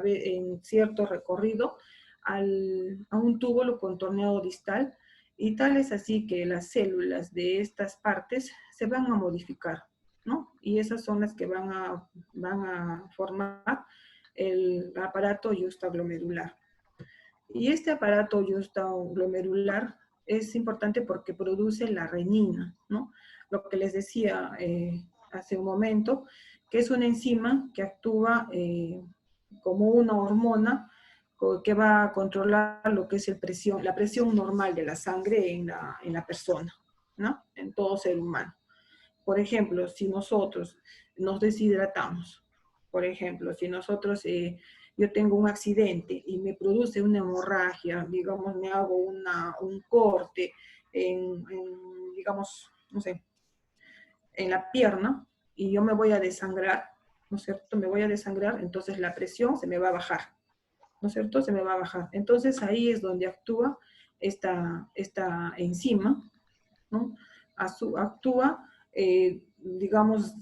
en cierto recorrido a un túbulo contorneado distal, y tal es así que las células de estas partes se van a modificar, ¿no? Y esas son las que van a formar el aparato yuxtaglomerular. Y este aparato yuxtaglomerular es importante porque produce la renina, ¿no? Lo que les decía hace un momento, que es una enzima que actúa como una hormona que va a controlar lo que es la presión normal de la sangre en la persona, ¿no? En todo ser humano. Por ejemplo, si nosotros nos deshidratamos, Por ejemplo, si nosotros, yo tengo un accidente y me produce una hemorragia, digamos, me hago un corte digamos, no sé, en la pierna y yo me voy a desangrar, ¿no es cierto? Me voy a desangrar, entonces la presión se me va a bajar, ¿no es cierto? Se me va a bajar. Entonces ahí es donde actúa esta enzima, ¿no? Actúa, digamos,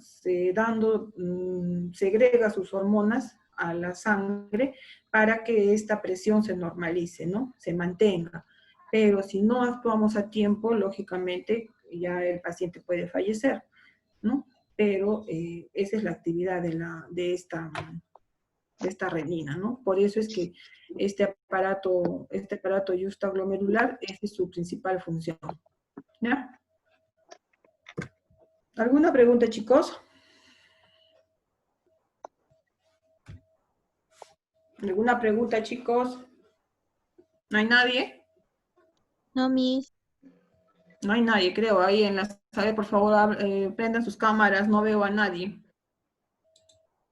segrega sus hormonas a la sangre para que esta presión se normalice, ¿no? Se mantenga. Pero si no actuamos a tiempo, lógicamente ya el paciente puede fallecer, ¿no? Pero esa es la actividad de esta renina, ¿no? Por eso es que este aparato yuxtaglomerular, esa es su principal función, ¿ya? ¿Alguna pregunta, chicos? ¿Alguna pregunta, chicos? ¿No hay nadie? No, Miss. No hay nadie, creo. Ahí en la sala, por favor, prendan sus cámaras, no veo a nadie.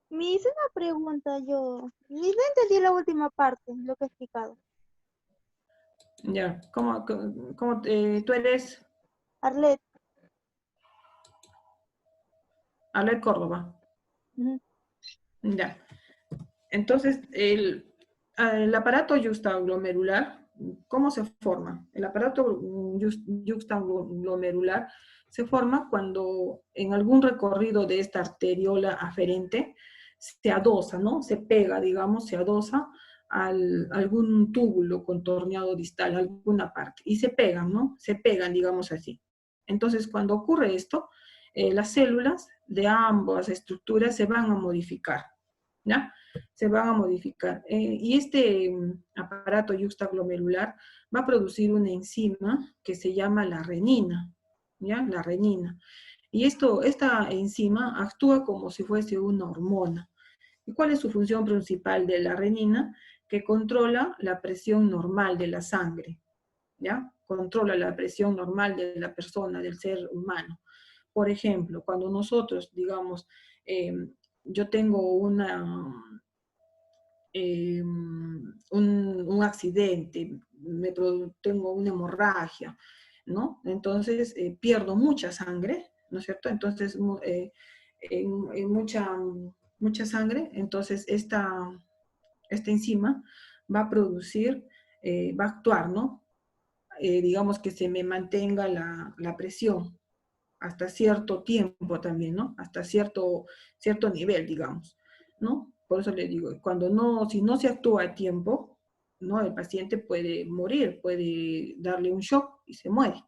Miss, una pregunta yo. Miss, no entendí la última parte, lo que he explicado. Ya, tú eres Arlet. Arlet Córdoba? Ujú. Ya. Entonces, el aparato yuxtaglomerular, ¿cómo se forma? El aparato yuxtaglomerular se forma cuando en algún recorrido de esta arteriola aferente se adosa, ¿no? Se pega, digamos, se adosa a algún túbulo contorneado distal, alguna parte, y se pegan, ¿no? Se pegan, digamos así. Entonces, cuando ocurre esto, las células de ambas estructuras se van a modificar, ¿ya? Se van a modificar. Y este aparato yuxtaglomerular va a producir una enzima que se llama la renina, ¿ya? La renina. Y esta enzima actúa como si fuese una hormona. ¿Y cuál es su función principal de la renina? Que controla la presión normal de la sangre, ¿ya? Controla la presión normal de la persona, del ser humano. Por ejemplo, cuando nosotros, digamos, yo tengo un accidente, tengo una hemorragia, ¿no? Entonces pierdo mucha sangre, ¿no es cierto? Entonces, mucha sangre, entonces esta enzima va a producir, va a actuar, ¿no? Digamos que se me mantenga la presión hasta cierto tiempo también, ¿no? Hasta cierto nivel, digamos, ¿no? Por eso le digo, si no se actúa a tiempo, ¿no? El paciente puede morir, puede darle un shock y se muere.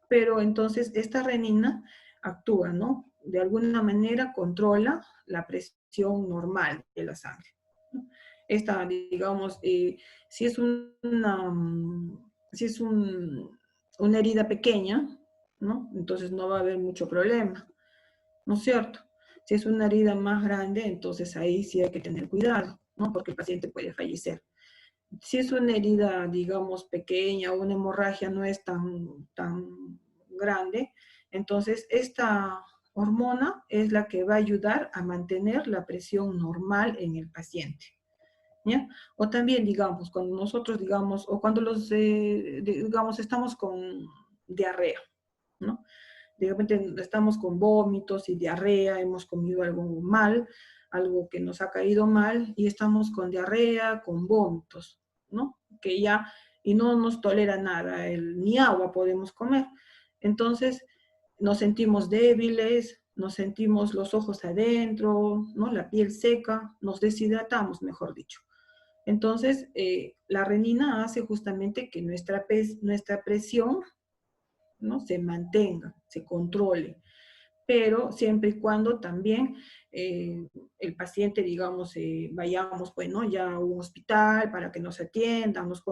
Pero entonces esta renina actúa, ¿no? De alguna manera controla la presión normal de la sangre, ¿no? Esta, digamos, si es una herida pequeña, ¿no? Entonces no va a haber mucho problema, ¿no es cierto? Si es una herida más grande, entonces ahí sí hay que tener cuidado, ¿no? Porque el paciente puede fallecer. Si es una herida, digamos, pequeña o una hemorragia no es tan grande, entonces esta hormona es la que va a ayudar a mantener la presión normal en el paciente, ¿ya? O también, digamos, cuando nosotros, digamos, o cuando digamos, estamos con diarrea, ¿no? De repente estamos con vómitos y diarrea, hemos comido algo mal, algo que nos ha caído mal, y estamos con diarrea, con vómitos, ¿no? Y no nos tolera nada, ni agua podemos comer. Entonces, nos sentimos débiles, nos sentimos los ojos adentro, ¿no? La piel seca, nos deshidratamos, mejor dicho. Entonces, la renina hace justamente que nuestra presión, ¿no? Se mantenga, se controle, pero siempre y cuando también el paciente, digamos, vayamos, pues, ¿no? Ya a un hospital para que nos atiendan, nos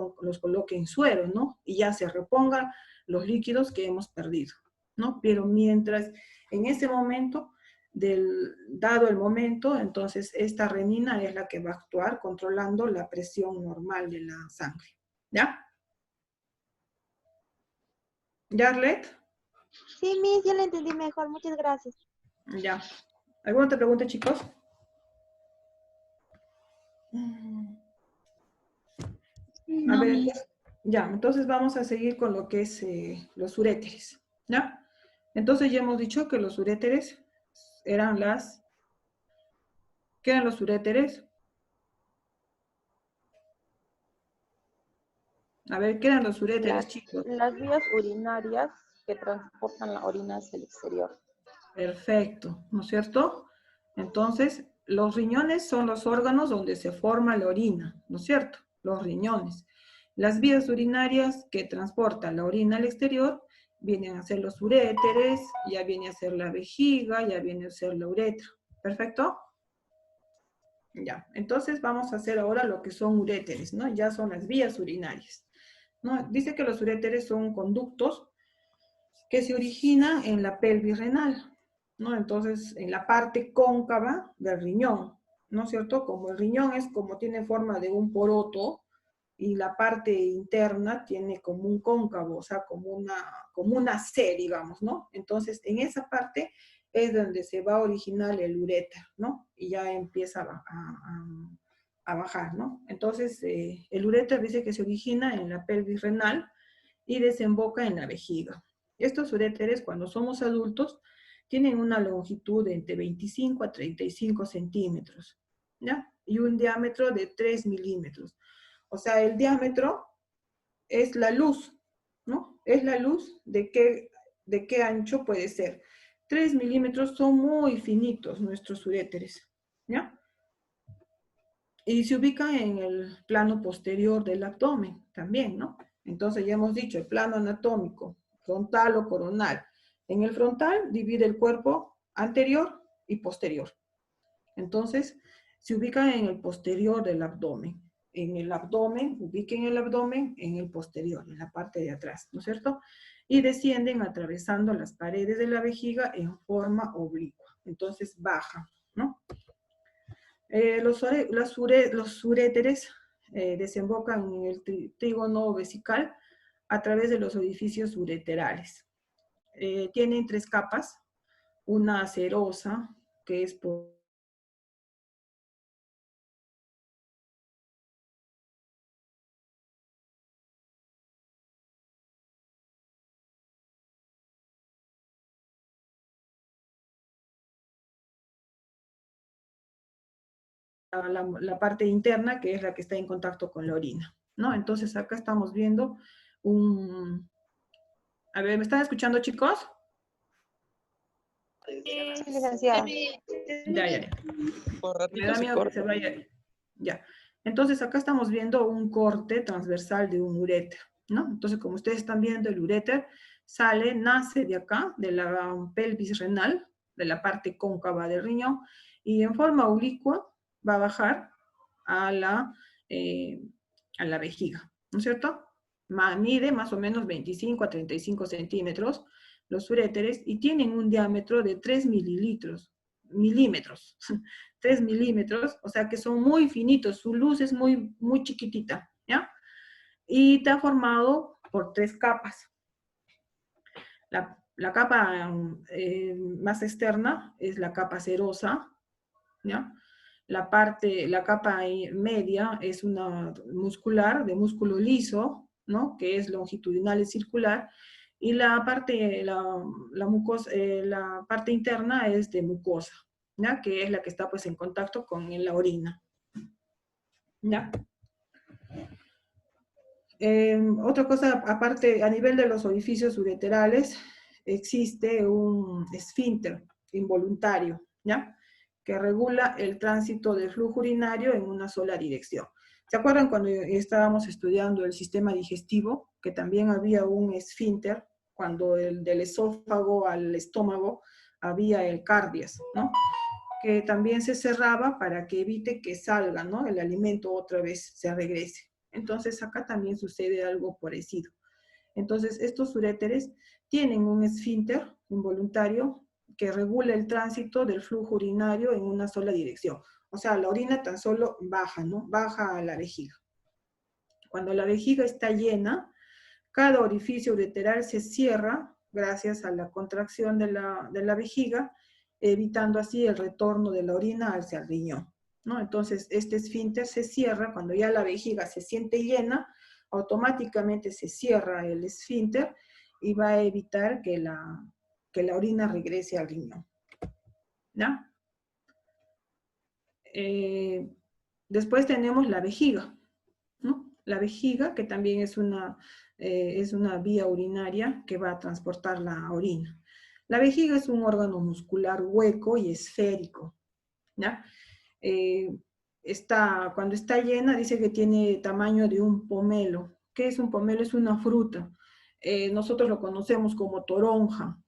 coloquen suero, ¿no? Y ya se repongan los líquidos que hemos perdido, ¿no? Pero mientras, en ese momento, dado el momento, entonces esta renina es la que va a actuar controlando la presión normal de la sangre, ¿ya? ¿Ya, Arlet? Sí, Miss, ya la entendí mejor. Muchas gracias. Ya. ¿Alguna otra pregunta, chicos? A ver, ya, entonces vamos a seguir con lo que es los uréteres, ¿ya? Entonces ya hemos dicho que los uréteres eran las... ¿Qué eran los uréteres? A ver, ¿qué eran los uréteres, chicos? Las vías urinarias que transportan la orina hacia el exterior. Perfecto, ¿no es cierto? Entonces, los riñones son los órganos donde se forma la orina, ¿no es cierto? Los riñones. Las vías urinarias que transportan la orina al exterior vienen a ser los uréteres, ya viene a ser la vejiga, ya viene a ser la uretra. ¿Perfecto? Ya, entonces vamos a hacer ahora lo que son uréteres, ¿no? Ya son las vías urinarias, ¿no? Dice que los uréteres son conductos que se originan en la pelvis renal, ¿no? Entonces, en la parte cóncava del riñón, ¿no es cierto? Como el riñón es como tiene forma de un poroto, y la parte interna tiene como un cóncavo, o sea, como una C, digamos, ¿no? Entonces, en esa parte es donde se va a originar el uréter, ¿no? Y ya empieza a bajar, ¿no? Entonces, el uréter dice que se origina en la pelvis renal y desemboca en la vejiga. Estos uréteres, cuando somos adultos, tienen una longitud de entre 25 a 35 centímetros, ¿ya? Y un diámetro de 3 milímetros. O sea, el diámetro es la luz, ¿no? Es la luz de qué ancho puede ser. 3 milímetros son muy finitos nuestros uréteres, ¿ya? Y se ubican en el plano posterior del abdomen también, ¿no? Entonces ya hemos dicho, el plano anatómico, frontal o coronal. En el frontal divide el cuerpo anterior y posterior. Entonces, se ubican en el posterior del abdomen. En el abdomen, ubiquen el abdomen en el posterior, en la parte de atrás, ¿no es cierto? Y descienden atravesando las paredes de la vejiga en forma oblicua. Entonces bajan, ¿no? Los uréteres desembocan en el trígono vesical a través de los orificios ureterales. Tienen 3 capas, una serosa, que es por la parte interna, que es la que está en contacto con la orina, ¿no? Entonces acá estamos viendo un... A ver, ¿me están escuchando, chicos? Sí, licenciada. Ya. Un Me ratito da se miedo que corta. se vaya. Ya. Entonces acá estamos viendo un corte transversal de un uréter, ¿no? Entonces, como ustedes están viendo, el uréter nace de acá, de la pelvis renal, de la parte cóncava del riñón, y en forma oblicua va a bajar a la vejiga, ¿no es cierto? Mide más o menos 25 a 35 centímetros los uréteres y tienen un diámetro de 3 milímetros, 3 milímetros, o sea que son muy finitos, su luz es muy, muy chiquitita, ¿ya? Y está formado por 3 capas. La capa más externa es la capa serosa, ¿ya? La capa media es una muscular, de músculo liso, ¿no? Que es longitudinal y circular, y la parte interna es de mucosa, ¿ya? Que es la que está pues en contacto con la orina, ¿ya? Otra cosa, aparte, a nivel de los orificios ureterales, existe un esfínter involuntario, ¿ya? Que regula el tránsito del flujo urinario en una sola dirección. ¿Se acuerdan cuando estábamos estudiando el sistema digestivo? Que también había un esfínter, cuando del esófago al estómago había el cardias, ¿no? Que también se cerraba para que evite que salga, ¿no? El alimento otra vez se regrese. Entonces acá también sucede algo parecido. Entonces estos uréteres tienen un esfínter involuntario que regula el tránsito del flujo urinario en una sola dirección. O sea, la orina tan solo baja, ¿no? Baja a la vejiga. Cuando la vejiga está llena, cada orificio ureteral se cierra gracias a la contracción de la vejiga, evitando así el retorno de la orina hacia el riñón, ¿no? Entonces, este esfínter se cierra cuando ya la vejiga se siente llena, automáticamente se cierra el esfínter y va a evitar que la orina regrese al riñón. ¿Ya? Después tenemos la vejiga, ¿no? La vejiga, que también es una vía urinaria que va a transportar la orina. La vejiga es un órgano muscular hueco y esférico, ¿ya? Cuando está llena, dice que tiene tamaño de un pomelo. ¿Qué es un pomelo? Es una fruta. Nosotros lo conocemos como toronja,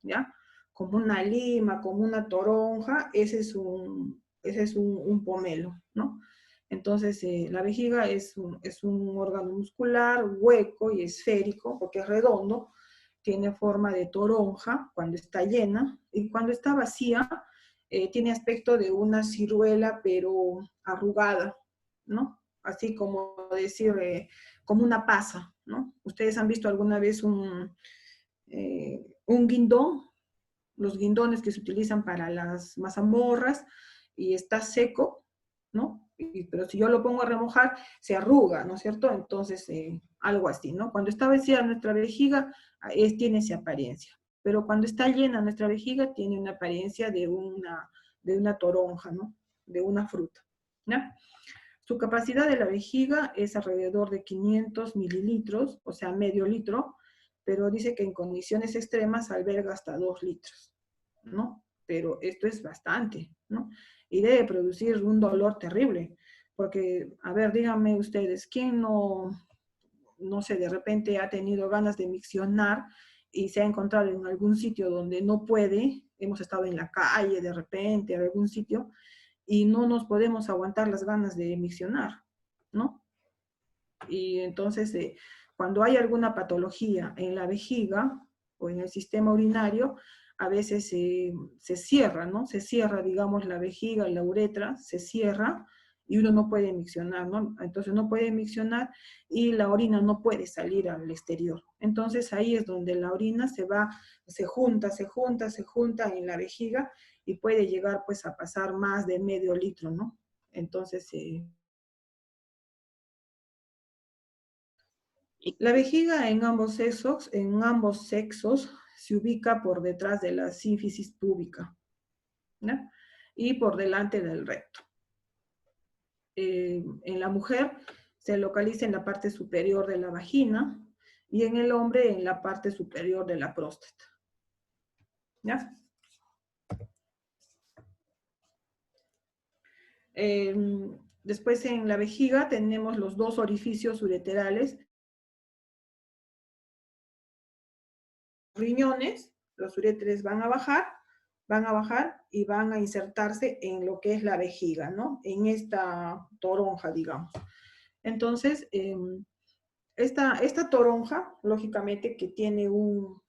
¿ya? Como una lima, como una toronja, ese es un pomelo, ¿no? Entonces, la vejiga es un órgano muscular hueco y esférico, porque es redondo, tiene forma de toronja cuando está llena, y cuando está vacía, tiene aspecto de una ciruela, pero arrugada, ¿no? Así como decir, como una pasa, ¿no? ¿Ustedes han visto alguna vez un guindón? Los guindones que se utilizan para las mazamorras, y está seco, ¿no? Pero si yo lo pongo a remojar, se arruga, ¿no es cierto? Entonces, algo así, ¿no? Cuando está vacía nuestra vejiga, tiene esa apariencia. Pero cuando está llena nuestra vejiga, tiene una apariencia de una toronja, ¿no? De una fruta, ¿ya? Su capacidad de la vejiga es alrededor de 500 mililitros, o sea, medio litro, pero dice que en condiciones extremas alberga hasta 2 litros, ¿no? Pero esto es bastante, ¿no? Y debe producir un dolor terrible, porque, a ver, díganme ustedes, ¿quién no sé, de repente ha tenido ganas de miccionar y se ha encontrado en algún sitio donde no puede? Hemos estado en la calle de repente, en algún sitio, y no nos podemos aguantar las ganas de miccionar, ¿no? Y entonces, cuando hay alguna patología en la vejiga o en el sistema urinario, a veces se cierra, ¿no? Se cierra, digamos, la vejiga, la uretra, se cierra y uno no puede miccionar, ¿no? Entonces no puede miccionar y la orina no puede salir al exterior. Entonces ahí es donde la orina se junta en la vejiga y puede llegar pues a pasar más de medio litro, ¿no? Entonces, la vejiga en ambos sexos se ubica por detrás de la sínfisis púbica, ¿no? Y por delante del recto. En la mujer se localiza en la parte superior de la vagina y en el hombre en la parte superior de la próstata, ¿ya? Después en la vejiga tenemos los dos orificios ureterales, riñones. Los uréteres van a bajar y van a insertarse en lo que es la vejiga, ¿no? En esta toronja, digamos. Entonces, esta toronja, lógicamente que tiene un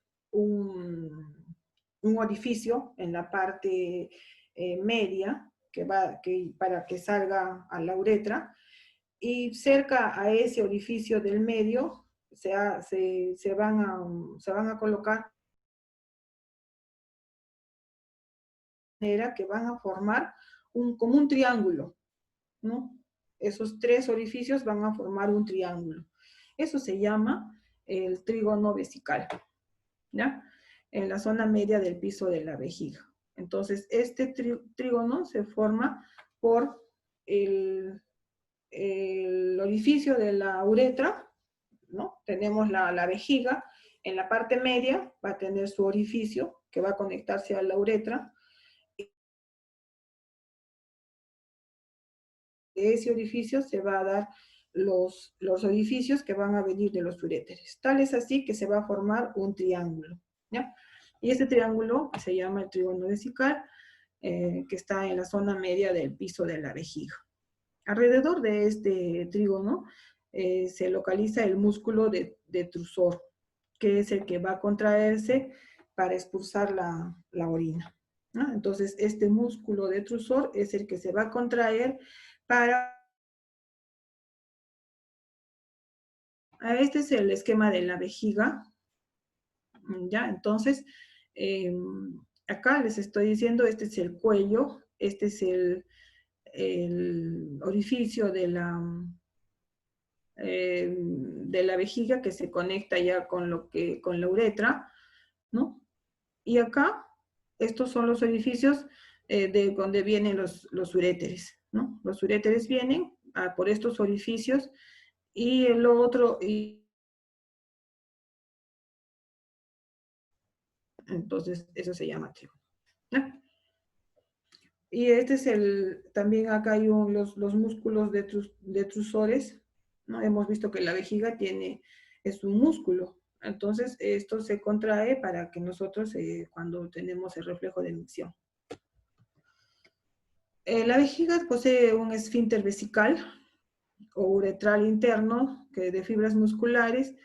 orificio en la parte media, para que salga a la uretra, y cerca a ese orificio del medio se van a colocar que van a formar como un triángulo, ¿no? Esos tres orificios van a formar un triángulo. Eso se llama el trígono vesical, ¿ya? En la zona media del piso de la vejiga. Entonces, este trígono se forma por el orificio de la uretra, ¿no? Tenemos la vejiga, en la parte media va a tener su orificio que va a conectarse a la uretra. De ese orificio se va a dar los orificios que van a venir de los uréteres. Tal es así que se va a formar un triángulo, ¿ya? Y este triángulo se llama el trígono vesical, que está en la zona media del piso de la vejiga. Alrededor de este trígono se localiza el músculo detrusor, que es el que va a contraerse para expulsar la orina, ¿no? Entonces, este músculo detrusor es el que se va a contraer para... Este es el esquema de la vejiga, ¿ya? Entonces, acá les estoy diciendo, este es el cuello, este es el orificio de la vejiga que se conecta ya con la uretra, ¿no? Y acá, estos son los orificios de donde vienen los uréteres, ¿no? Los uréteres vienen por estos orificios y el otro, entonces eso se llama trigo, ¿no? Y este es también acá hay los músculos detrusores, ¿no? Hemos visto que la vejiga es un músculo, entonces esto se contrae para que nosotros, cuando tenemos el reflejo de micción. La vejiga posee un esfínter vesical o uretral interno de fibras musculares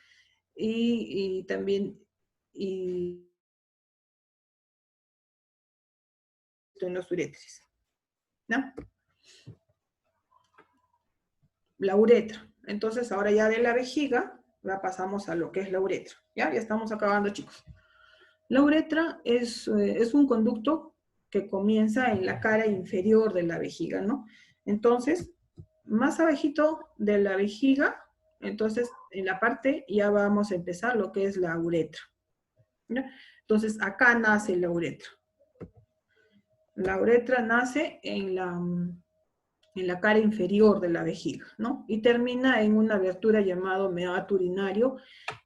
y también en los uréteres, ¿no? La uretra. Entonces ahora ya de la vejiga ya pasamos a lo que es la uretra. Ya estamos acabando, chicos. La uretra es un conducto que comienza en la cara inferior de la vejiga, ¿no? Entonces, más abajito de la vejiga, entonces en la parte ya vamos a empezar lo que es la uretra, ¿ya? Entonces acá nace la uretra. La uretra nace en la cara inferior de la vejiga, ¿no? Y termina en una abertura llamada meato urinario,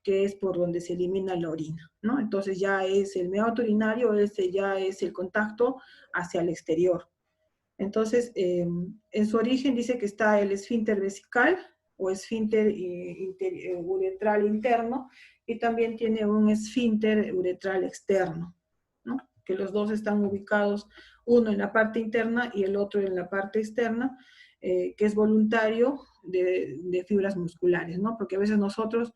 que es por donde se elimina la orina, ¿no? Entonces ya es el meato urinario, ya es el contacto hacia el exterior. Entonces, en su origen dice que está el esfínter vesical o esfínter uretral interno, y también tiene un esfínter uretral externo, ¿no? Que los dos están ubicados, uno en la parte interna y el otro en la parte externa, que es voluntario de fibras musculares, ¿no? Porque a veces nosotros,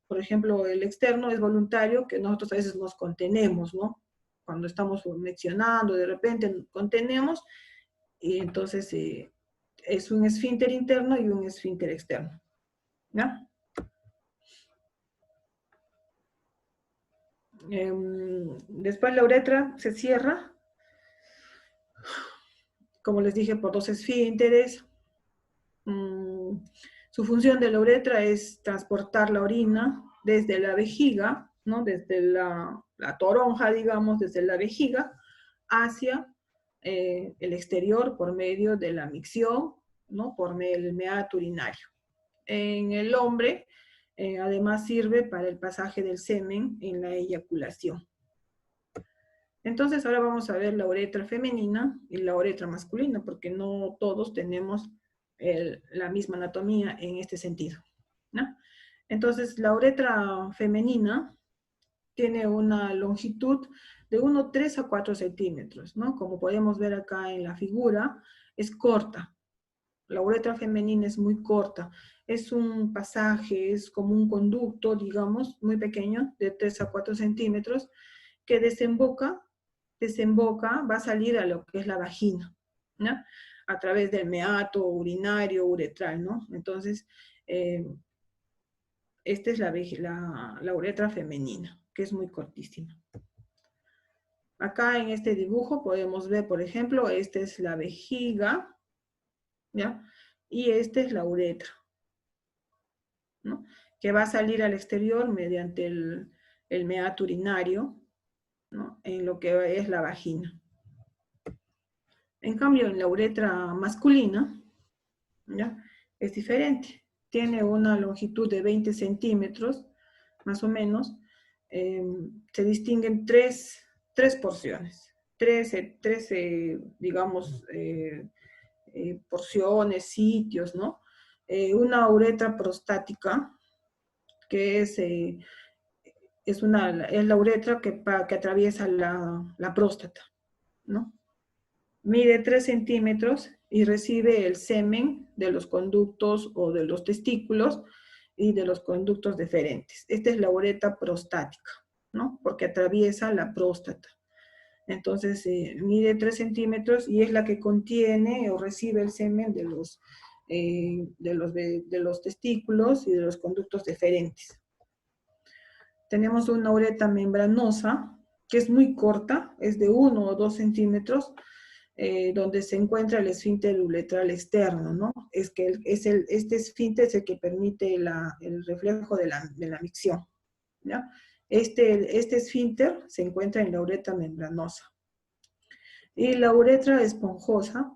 por ejemplo, el externo es voluntario, que nosotros a veces nos contenemos, ¿no? Cuando estamos flexionando, de repente contenemos, y entonces es un esfínter interno y un esfínter externo, ¿ya? Después la uretra se cierra, como les dije, por dos esfínteres. Su función de la uretra es transportar la orina desde la vejiga, ¿no? Desde la toronja, digamos, desde la vejiga, hacia el exterior por medio de la micción, ¿no? Por el meato urinario. En el hombre, además sirve para el pasaje del semen en la eyaculación. Entonces ahora vamos a ver la uretra femenina y la uretra masculina, porque no todos tenemos la misma anatomía en este sentido, ¿no? Entonces la uretra femenina tiene una longitud de 3 a 4 centímetros, ¿no? Como podemos ver acá en la figura, es corta. La uretra femenina es muy corta. Es un pasaje, es como un conducto, digamos, muy pequeño, de 3 a 4 centímetros, que desemboca, va a salir a lo que es la vagina, ¿no? A través del meato urinario, uretral, ¿no? Entonces, esta es la uretra femenina, que es muy cortísima. Acá en este dibujo podemos ver, por ejemplo, esta es la vejiga, ¿ya? Y esta es la uretra, ¿no? Que va a salir al exterior mediante el meato urinario, ¿no? En lo que es la vagina. En cambio, en la uretra masculina, ¿ya? Es diferente. Tiene una longitud de 20 centímetros, más o menos. Se distinguen tres porciones. Tres, digamos, porciones, sitios, ¿no? Una uretra prostática, que es la uretra que atraviesa la próstata, ¿no? Mide 3 centímetros y recibe el semen de los conductos o de los testículos y de los conductos deferentes. Esta es la uretra prostática, ¿no? Porque atraviesa la próstata. Entonces, mide 3 centímetros y es la que contiene o recibe el semen de los testículos y de los conductos deferentes. Tenemos una uretra membranosa, que es muy corta, es de 1 o 2 centímetros, donde se encuentra el esfínter uretral externo, ¿no? Es que este esfínter es el que permite el reflejo de la micción, ¿ya? Este esfínter se encuentra en la uretra membranosa. Y la uretra esponjosa,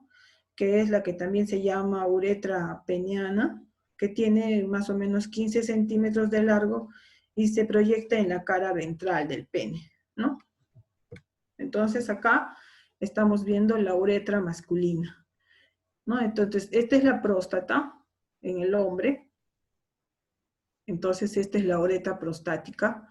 que es la que también se llama uretra peniana, que tiene más o menos 15 centímetros de largo y se proyecta en la cara ventral del pene, ¿no? Entonces acá estamos viendo la uretra masculina, ¿no? Entonces, esta es la próstata en el hombre. Entonces, esta es la uretra prostática,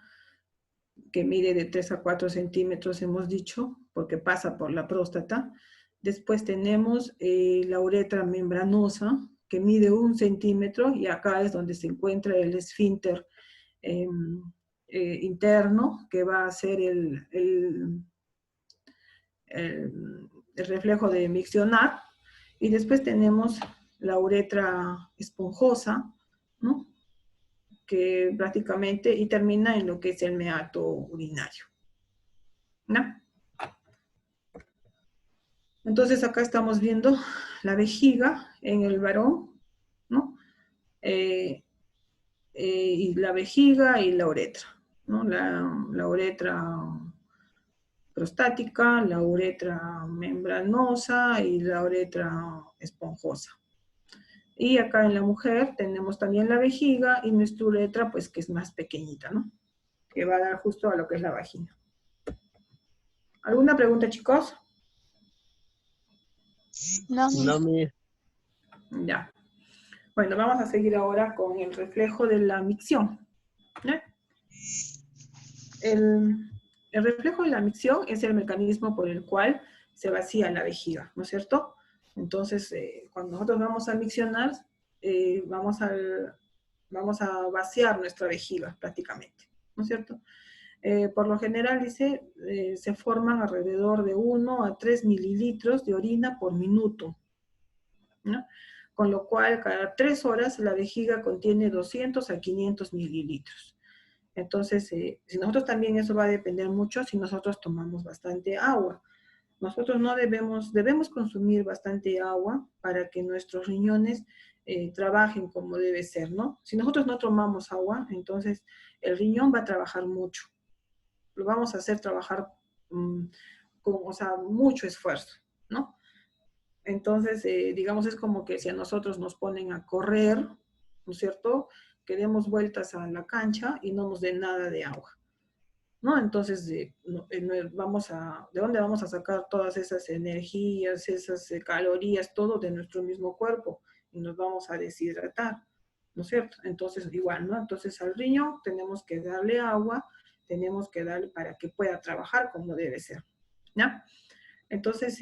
que mide de 3 a 4 centímetros, hemos dicho, porque pasa por la próstata. Después tenemos la uretra membranosa, que mide 1 centímetro, y acá es donde se encuentra el esfínter interno, que va a ser el reflejo de miccionar. Y después tenemos la uretra esponjosa, ¿no? Que prácticamente, y termina en lo que es el meato urinario, ¿no? Entonces acá estamos viendo la vejiga en el varón, ¿no? Y la vejiga y la uretra, ¿no? La uretra prostática, la uretra membranosa y la uretra esponjosa. Y acá en la mujer tenemos también la vejiga y nuestra uretra, pues que es más pequeñita, ¿no? Que va a dar justo a lo que es la vagina. ¿Alguna pregunta, chicos? No, No, Miss. Ya. Bueno, vamos a seguir ahora con el reflejo de la micción, ¿no? El reflejo de la micción es el mecanismo por el cual se vacía la vejiga, ¿no es cierto? Entonces, cuando nosotros vamos a miccionar, vamos a vaciar nuestra vejiga prácticamente, ¿no es cierto? Por lo general, dice, se forman alrededor de 1 a 3 mililitros de orina por minuto, ¿no? Con lo cual, cada 3 horas la vejiga contiene 200 a 500 mililitros. Entonces, si nosotros también, eso va a depender mucho si nosotros tomamos bastante agua. Nosotros no debemos consumir bastante agua para que nuestros riñones trabajen como debe ser, ¿no? Si nosotros no tomamos agua, entonces el riñón va a trabajar mucho. Lo vamos a hacer trabajar con mucho esfuerzo, ¿no? Entonces, digamos, es como que si a nosotros nos ponen a correr, ¿no es cierto?, que demos vueltas a la cancha y no nos den nada de agua, ¿no? Entonces, ¿de dónde vamos a sacar todas esas energías, esas calorías, todo de nuestro mismo cuerpo? Y nos vamos a deshidratar, ¿no es cierto? Entonces, igual, ¿no? Entonces, al riñón tenemos que darle agua, tenemos que darle para que pueda trabajar como debe ser, ¿ya? Entonces,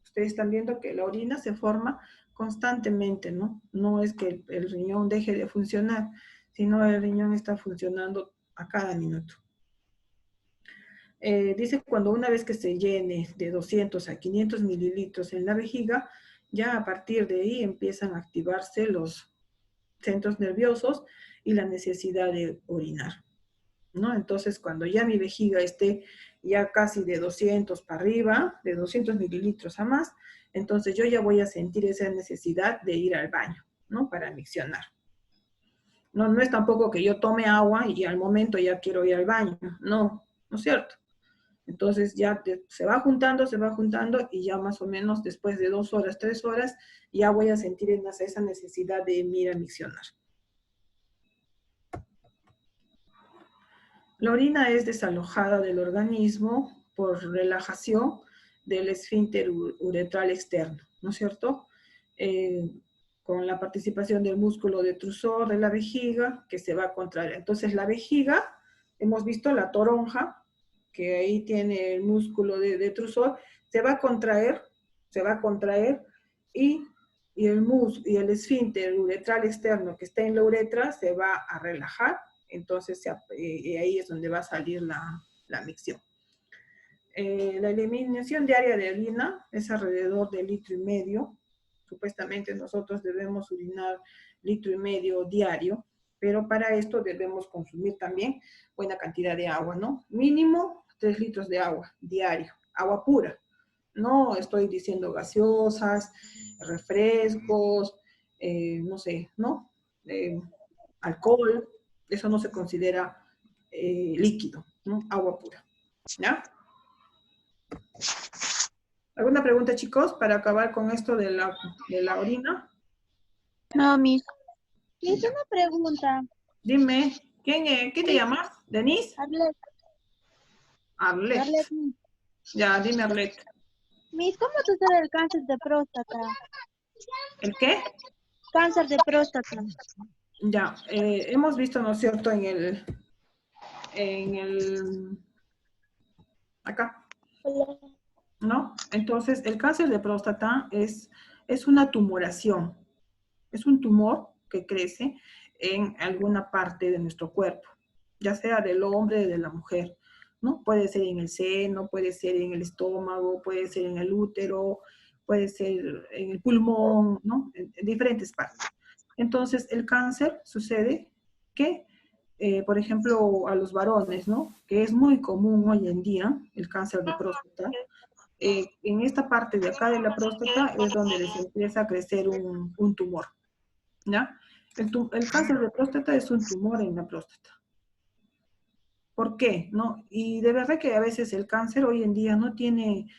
ustedes están viendo que la orina se forma constantemente, ¿no? No es que el riñón deje de funcionar, sino el riñón está funcionando a cada minuto. Dice cuando una vez que se llene de 200 a 500 mililitros en la vejiga, ya a partir de ahí empiezan a activarse los centros nerviosos y la necesidad de orinar, ¿no? Entonces, cuando ya mi vejiga esté ya casi de 200 para arriba, de 200 mililitros a más, entonces yo ya voy a sentir esa necesidad de ir al baño, ¿no? Para miccionar. No es tampoco que yo tome agua y al momento ya quiero ir al baño, no es cierto. Entonces ya se va juntando y ya más o menos después de 2 horas, 3 horas, ya voy a sentir esa necesidad de ir a miccionar. La orina es desalojada del organismo por relajación del esfínter uretral externo, ¿no es cierto? Con la participación del músculo detrusor de la vejiga, que se va a contraer. Entonces la vejiga, hemos visto la toronja, que ahí tiene el músculo detrusor, se va a contraer, y el esfínter uretral externo que está en la uretra se va a relajar. Entonces ahí es donde va a salir la micción. La eliminación diaria de orina es alrededor de 1,5 litros. Supuestamente nosotros debemos urinar 1,5 litros diario, pero para esto debemos consumir también buena cantidad de agua, ¿no? Mínimo 3 litros de agua diario, agua pura. No estoy diciendo gaseosas, refrescos, no sé, ¿no? Alcohol, eso no se considera líquido, ¿no? Agua pura, ¿ya? ¿Alguna pregunta, chicos, para acabar con esto de la orina? No, Miss. Miss, una pregunta. Dime, ¿qué te llamas? ¿Denise? Arlet, Arlet. Miss. Ya, dime, Arlet. Miss, ¿cómo se sabe el cáncer de próstata? ¿El qué? Cáncer de próstata. Ya, hemos visto, ¿no es cierto?, acá, Hola. ¿no? Entonces, el cáncer de próstata es una tumoración, es un tumor que crece en alguna parte de nuestro cuerpo, ya sea del hombre o de la mujer, ¿no? Puede ser en el seno, puede ser en el estómago, puede ser en el útero, puede ser en el pulmón, ¿no? En diferentes partes. Entonces, el cáncer sucede que, por ejemplo, a los varones, ¿no? Que es muy común hoy en día, el cáncer de próstata. En esta parte de acá de la próstata es donde les empieza a crecer un tumor, ¿ya? El cáncer de próstata es un tumor en la próstata. ¿Por qué? ¿No? Y de verdad que a veces el cáncer hoy en día no tiene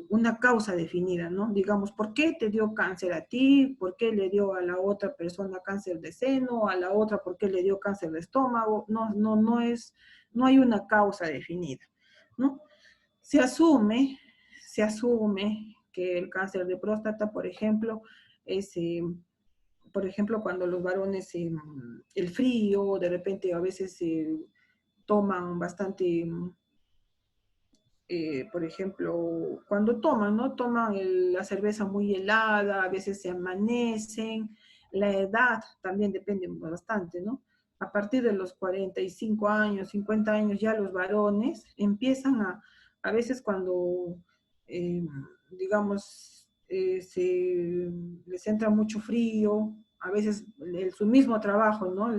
una causa definida, ¿no? Digamos, ¿por qué te dio cáncer a ti? ¿Por qué le dio a la otra persona cáncer de seno? ¿A la otra por qué le dio cáncer de estómago? No hay una causa definida, ¿no? Se asume que el cáncer de próstata, por ejemplo, es, por ejemplo, cuando los varones, el frío, de repente a veces toman bastante, por ejemplo, cuando toman, ¿no? Toman la cerveza muy helada, a veces se amanecen, la edad también depende bastante, ¿no? A partir de los 45 años, 50 años, ya los varones empiezan a veces cuando, digamos, les entra mucho frío, a veces su mismo trabajo, ¿no?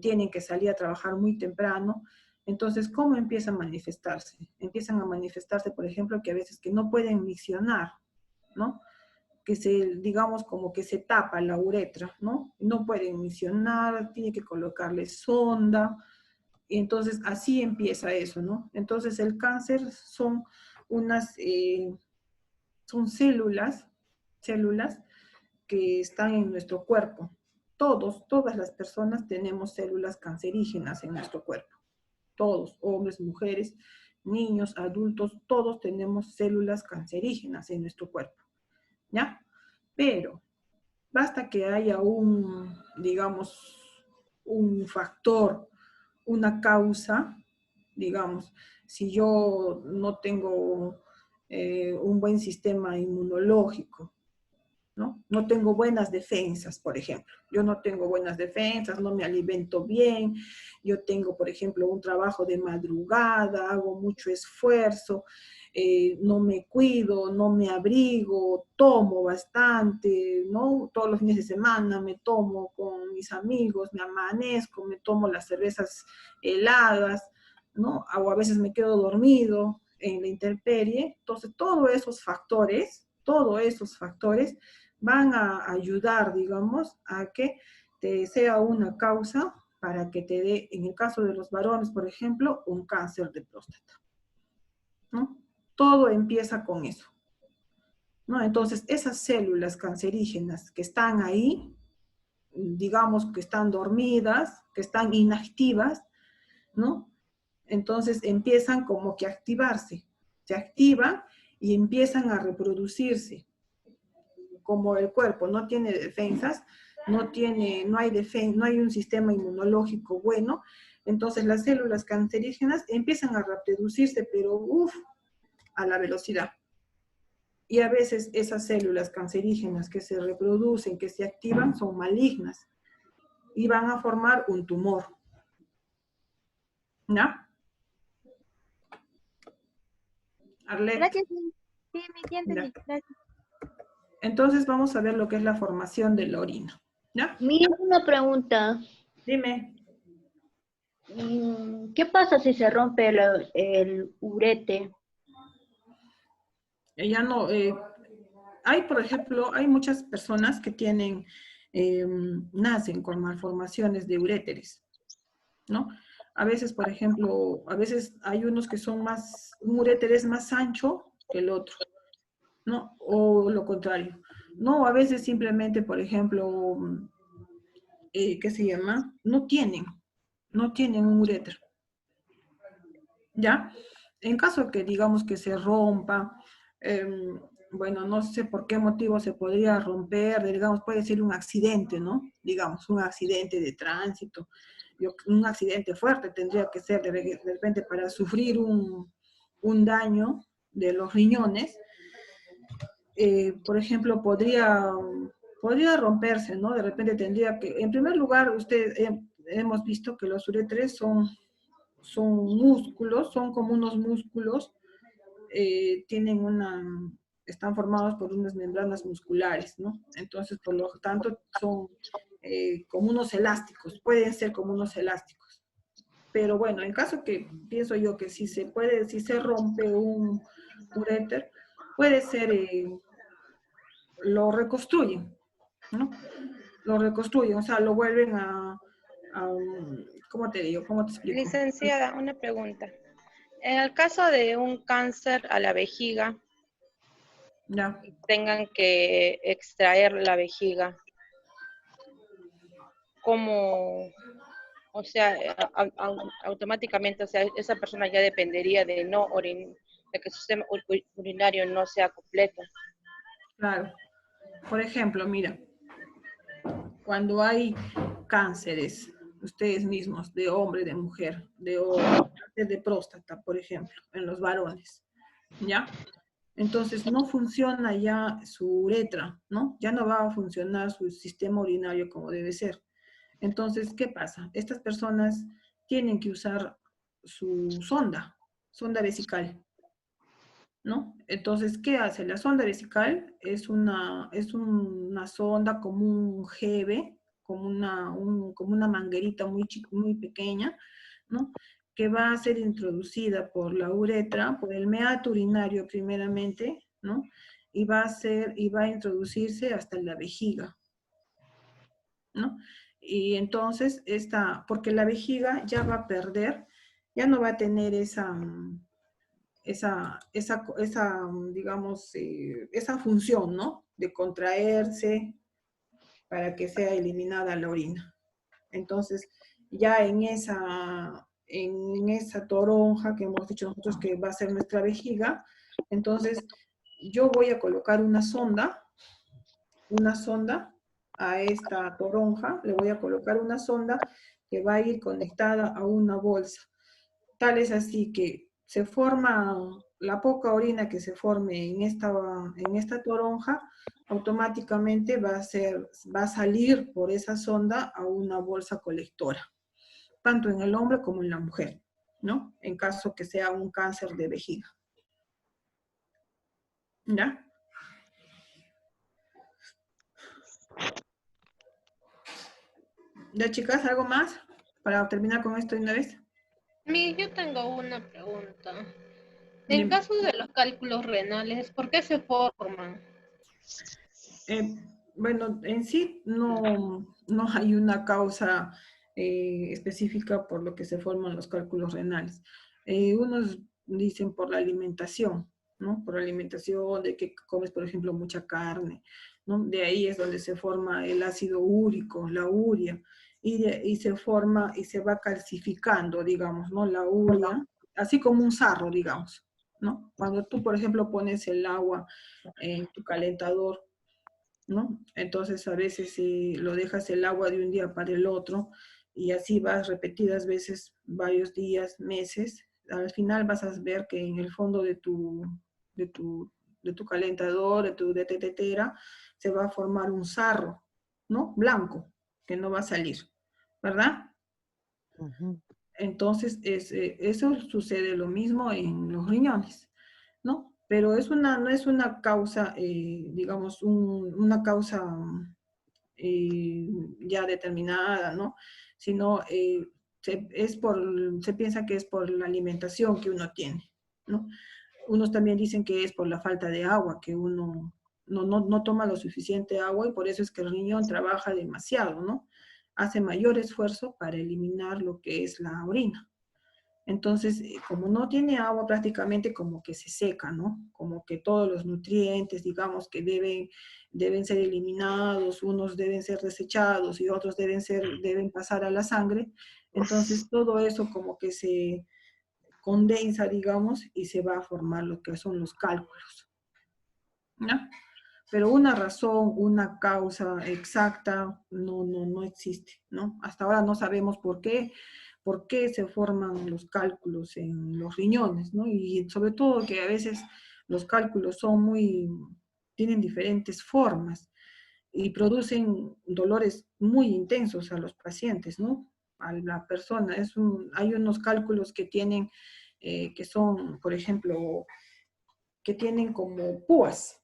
Tienen que salir a trabajar muy temprano. Entonces, ¿cómo empiezan a manifestarse? Empiezan a manifestarse, por ejemplo, que a veces que no pueden miccionar, ¿no? Que digamos, como que se tapa la uretra, ¿no? No pueden miccionar, tiene que colocarle sonda, y entonces así empieza eso, ¿no? Entonces el cáncer son son células que están en nuestro cuerpo. Todas las personas tenemos células cancerígenas en nuestro cuerpo. Todos, hombres, mujeres, niños, adultos, todos tenemos células cancerígenas en nuestro cuerpo, ¿ya? Pero basta que haya digamos, un factor, una causa, digamos, si yo no tengo un buen sistema inmunológico, ¿no? No tengo buenas defensas, por ejemplo. Yo no tengo buenas defensas, no me alimento bien, yo tengo, por ejemplo, un trabajo de madrugada, hago mucho esfuerzo, no me cuido, no me abrigo, tomo bastante, ¿no? Todos los fines de semana me tomo con mis amigos, me amanezco, me tomo las cervezas heladas, ¿no? O a veces me quedo dormido en la intemperie. Entonces, todos esos factores van a ayudar, digamos, a que te sea una causa para que te dé, en el caso de los varones, por ejemplo, un cáncer de próstata, ¿no? Todo empieza con eso, ¿no? Entonces, esas células cancerígenas que están ahí, digamos que están dormidas, que están inactivas, ¿no? Entonces empiezan como que a activarse, se activan y empiezan a reproducirse. Como el cuerpo no tiene defensas, no hay un sistema inmunológico bueno, entonces las células cancerígenas empiezan a reproducirse, pero a la velocidad. Y a veces esas células cancerígenas que se reproducen, que se activan, son malignas y van a formar un tumor. ¿No? Arlet. Gracias, Miss. Sí, me entiendes. Gracias. Entonces vamos a ver lo que es la formación de la orina. ¿Ya? Mira, una pregunta. Dime. ¿Qué pasa si se rompe el urete? Ya no, hay, por ejemplo, hay muchas personas que tienen, nacen con malformaciones de uréteres, ¿no? A veces, por ejemplo, a veces hay unos que son más, un uréter es más ancho que el otro, ¿no? O lo contrario. No, a veces simplemente, por ejemplo, ¿qué se llama? No tienen un uréter, ¿ya? En caso que digamos que se rompa, bueno, no sé por qué motivo se podría romper, digamos, puede ser un accidente, ¿no? Digamos, un accidente de tránsito, un accidente fuerte tendría que ser de repente para sufrir un daño de los riñones, por ejemplo, podría romperse, ¿no? De repente tendría que, en primer lugar, hemos visto que los uréteres son músculos, son como unos músculos, tienen están formados por unas membranas musculares, ¿no? Entonces, por lo tanto, son como unos elásticos, pueden ser como unos elásticos. Pero bueno, en caso que pienso yo que si se rompe un uréter, puede ser, lo reconstruyen, ¿no? Lo reconstruyen, o sea, lo vuelven ¿cómo te digo? ¿Cómo te explico? Licenciada, una pregunta. En el caso de un cáncer a la vejiga, Ya. tengan que extraer la vejiga, ¿cómo? O sea, automáticamente, o sea, esa persona ya dependería de de que su sistema urinario no sea completo. Claro. Por ejemplo, mira, cuando hay cánceres, ustedes mismos, de hombre, de mujer, cáncer de próstata, por ejemplo, en los varones, ¿ya? Entonces no funciona ya su uretra, ¿no? Ya no va a funcionar su sistema urinario como debe ser. Entonces, ¿qué pasa? Estas personas tienen que usar su sonda vesical, ¿no? Entonces, ¿qué hace? La sonda vesical es una sonda como un gebe, como una manguerita muy pequeña, ¿no? Que va a ser introducida por la uretra, por el meato urinario primeramente, ¿no? Y va a introducirse hasta la vejiga, ¿no? Y entonces, porque la vejiga ya va a perder, ya no va a tener digamos, esa función, ¿no? De contraerse para que sea eliminada la orina. Entonces, ya en esa toronja que hemos dicho nosotros que va a ser nuestra vejiga, entonces yo voy a colocar una sonda a esta toronja, le voy a colocar una sonda que va a ir conectada a una bolsa. Tal es así que se forma la poca orina que se forme en esta toronja, automáticamente va a salir por esa sonda a una bolsa colectora, tanto en el hombre como en la mujer, ¿no? En caso que sea un cáncer de vejiga. ¿Ya? ¿Ya, chicas, algo más para terminar con esto de una vez? Yo tengo una pregunta. En Dime. caso de los cálculos renales, ¿por qué se forman? Bueno, en sí no hay una causa específica por lo que se forman los cálculos renales. Unos dicen por la alimentación, ¿no? Por la alimentación de que comes, por ejemplo, mucha carne, ¿no? De ahí es donde se forma el ácido úrico, la urea, y se forma y se va calcificando, digamos, ¿no? La urea, así como un sarro, digamos, ¿no? Cuando tú, por ejemplo, pones el agua en tu calentador, ¿no? Entonces a veces si lo dejas el agua de un día para el otro y así vas repetidas veces, varios días, meses, al final vas a ver que en el fondo de tu, de tu calentador, de tu tetera, se va a formar un sarro, ¿no? Blanco, que no va a salir, ¿verdad? Entonces, eso sucede lo mismo en los riñones, ¿no? Pero no es una causa, digamos, una causa ya determinada, ¿no? Sino se piensa que es por la alimentación que uno tiene, ¿no? Unos también dicen que es por la falta de agua, que uno no toma lo suficiente agua y por eso es que el riñón trabaja demasiado, ¿no? Hace mayor esfuerzo para eliminar lo que es la orina. Entonces, como no tiene agua, prácticamente como que se seca, ¿no? Como que todos los nutrientes, digamos, que deben ser eliminados, unos deben ser desechados y otros deben pasar a la sangre. Entonces, todo eso como que se condensa, digamos, y se va a formar lo que son los cálculos, ¿no? Pero una razón, una causa exacta no existe, ¿no? Hasta ahora no sabemos por qué se forman los cálculos en los riñones, ¿no? Y sobre todo que a veces los cálculos tienen diferentes formas y producen dolores muy intensos a los pacientes, ¿no? A la persona. Hay unos cálculos que tienen, que son, por ejemplo, que tienen como púas,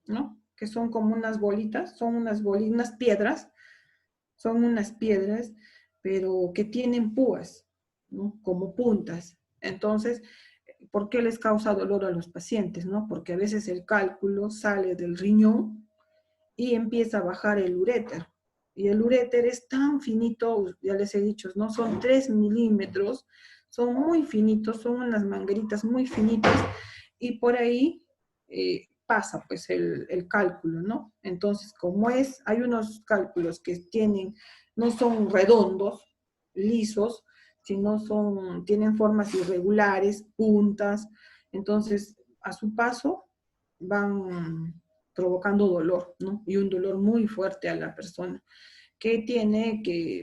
¿no? Que son como unas bolitas, son unas piedras, pero que tienen púas, ¿no? Como puntas. Entonces, ¿por qué les causa dolor a los pacientes, no? Porque a veces el cálculo sale del riñón y empieza a bajar el uréter. Y el uréter es tan finito, ya les he dicho, ¿no? Son 3 milímetros, son muy finitos, son unas mangueritas muy finitas, y por ahí pasa pues el cálculo, ¿no? Entonces, hay unos cálculos que no son redondos, lisos, sino tienen formas irregulares, puntas, entonces a su paso van provocando dolor, ¿no? Y un dolor muy fuerte a la persona,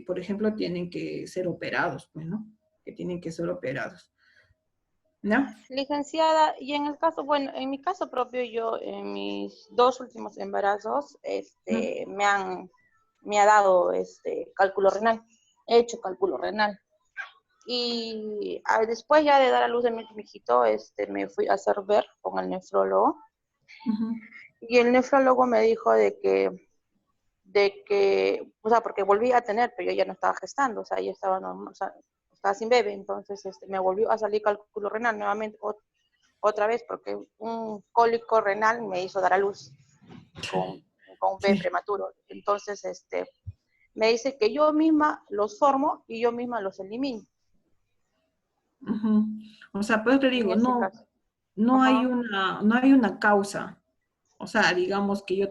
por ejemplo, tienen que ser operados, pues, ¿no? Que tienen que ser operados, ¿no? Licenciada, y en el caso, bueno, en mi caso propio, yo en mis 2 últimos embarazos, me ha dado cálculo renal, he hecho cálculo renal. Y después ya de dar a luz de mi hijito, me fui a hacer ver con el nefrólogo. Y el nefrólogo me dijo de que, o sea, porque volví a tener, pero yo ya no estaba gestando, o sea, ya estaba normal, o sea, estaba sin bebé, entonces me volvió a salir cálculo renal nuevamente, otra vez, porque un cólico renal me hizo dar a luz con un bebé prematuro. Entonces, me dice que yo misma los formo y yo misma los elimino. O sea, pues te digo, no hay una causa. O sea, digamos que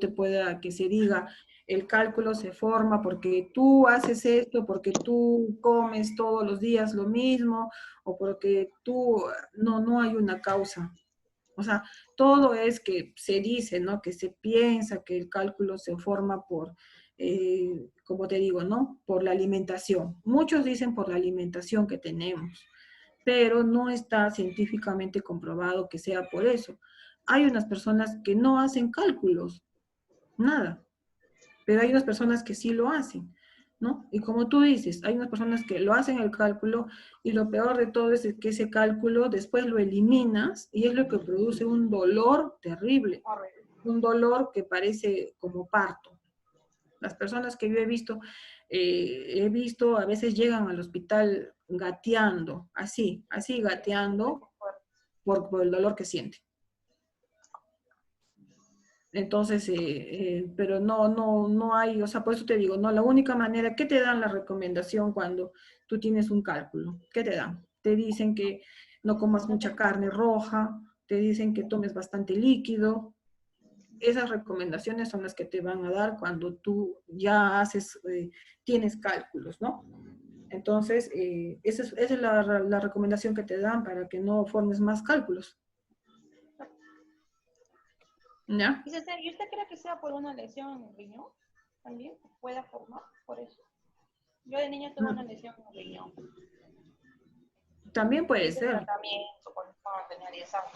que se diga, el cálculo se forma porque tú haces esto, porque tú comes todos los días lo mismo, o porque no hay una causa. O sea, todo es que se dice, ¿no? Que se piensa que el cálculo se forma como te digo, ¿no? Por la alimentación. Muchos dicen por la alimentación que tenemos, pero no está científicamente comprobado que sea por eso. Hay unas personas que no hacen cálculos, nada, pero hay unas personas que sí lo hacen, ¿no? Y como tú dices, hay unas personas que lo hacen el cálculo y lo peor de todo es que ese cálculo después lo eliminas y es lo que produce un dolor terrible, un dolor que parece como parto. Las personas que yo he visto, a veces llegan al hospital gateando, así gateando por el dolor que sienten. Entonces, pero no hay, o sea, por eso te digo, no, la única manera, ¿qué te dan la recomendación cuando tú tienes un cálculo? ¿Qué te dan? Te dicen que no comas mucha carne roja, te dicen que tomes bastante líquido. Esas recomendaciones son las que te van a dar cuando tú ya tienes cálculos, ¿no? Entonces, esa es la recomendación que te dan para que no formes más cálculos. ¿Ya? ¿Y usted cree que sea por una lesión en el riñón? ¿También pueda formar por eso? Yo de niña tuve una lesión en el riñón. También puede ser. Tratamiento cuando tenía 10 años.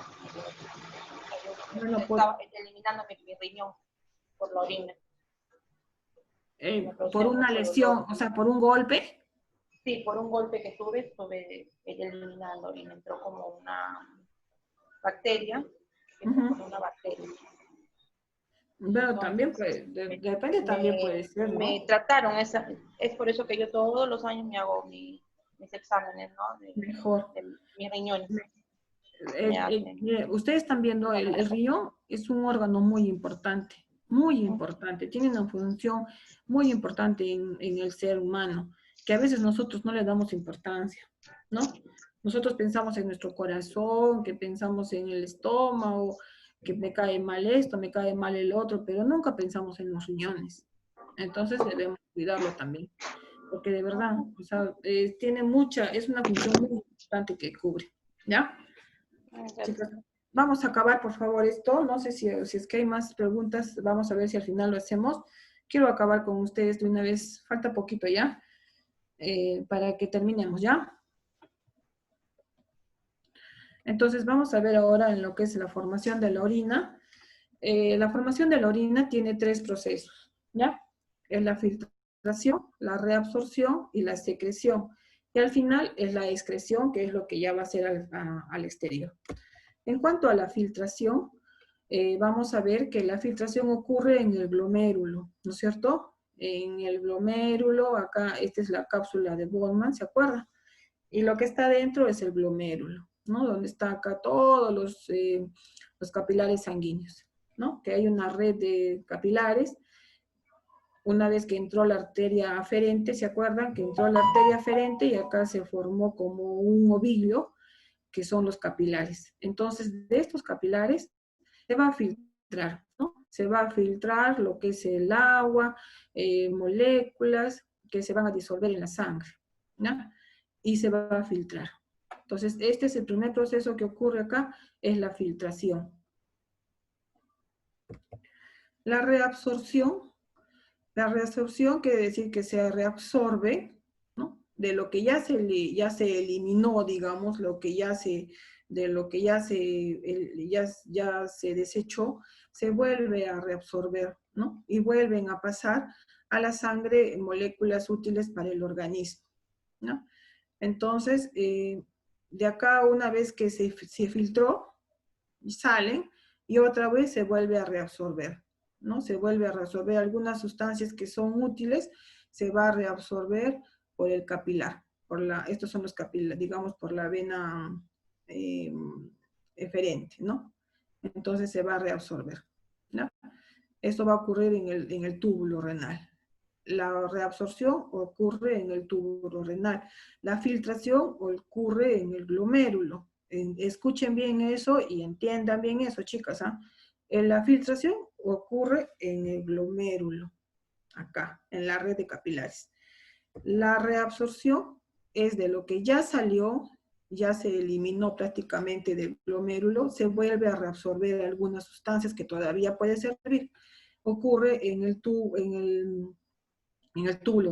Bueno, estaba eliminando mi riñón por la orina. Por una lesión, o sea, por un golpe. Sí, por un golpe que estuve eliminando y me entró como una bacteria, una bacteria. Pero entonces, también depende, también puede ser, ¿no? Me trataron, es por eso que yo todos los años me hago mis exámenes, ¿no? Mejor. De mis riñones. Ya, Ustedes están viendo el río, es un órgano muy importante, tiene una función muy importante en el ser humano, que a veces nosotros no le damos importancia, ¿no? Nosotros pensamos en nuestro corazón, que pensamos en el estómago, que me cae mal esto, me cae mal el otro, pero nunca pensamos en los riñones. Entonces debemos cuidarlo también, porque de verdad, o sea, es una función muy importante que cubre, ¿ya? Chicas, vamos a acabar, por favor, esto. No sé si es que hay más preguntas. Vamos a ver si al final lo hacemos. Quiero acabar con ustedes de una vez. Falta poquito ya, para que terminemos, ¿ya? Entonces, vamos a ver ahora en lo que es la formación de la orina. La formación de la orina tiene 3 procesos, ¿ya? Es la filtración, la reabsorción y la secreción. Y al final es la excreción, que es lo que ya va a ser al exterior. En cuanto a la filtración, vamos a ver que la filtración ocurre en el glomérulo, ¿no es cierto? En el glomérulo, acá, esta es la cápsula de Bowman, ¿se acuerda? Y lo que está dentro es el glomérulo, ¿no? Donde está acá todos los capilares sanguíneos, ¿no? Que hay una red de capilares. Una vez que entró la arteria aferente, ¿se acuerdan? Que entró la arteria aferente y acá se formó como un ovillo, que son los capilares. Entonces, de estos capilares se va a filtrar, ¿no? Se va a filtrar lo que es el agua, moléculas que se van a disolver en la sangre, ¿no? Y se va a filtrar. Entonces, este es el primer proceso que ocurre acá, es la filtración. La reabsorción quiere decir que se reabsorbe, ¿no? De lo que ya se eliminó, digamos, de lo que ya se desechó, se vuelve a reabsorber, ¿no? Y vuelven a pasar a la sangre moléculas útiles para el organismo, ¿no? Entonces, de acá una vez que se filtró, salen y otra vez se vuelve a reabsorber, ¿no? Se vuelve a reabsorber algunas sustancias que son útiles, se va a reabsorber por el capilar, estos son los capilares, digamos, por la vena eferente, ¿no? Entonces se va a reabsorber, ¿no? Esto va a ocurrir en el túbulo renal. La reabsorción ocurre en el túbulo renal. La filtración ocurre en el glomérulo. Escuchen bien eso y entiendan bien eso, chicas. La filtración ocurre en el glomérulo, acá, en la red de capilares. La reabsorción es de lo que ya salió, ya se eliminó prácticamente del glomérulo, se vuelve a reabsorber algunas sustancias que todavía pueden servir. Ocurre en el túbulo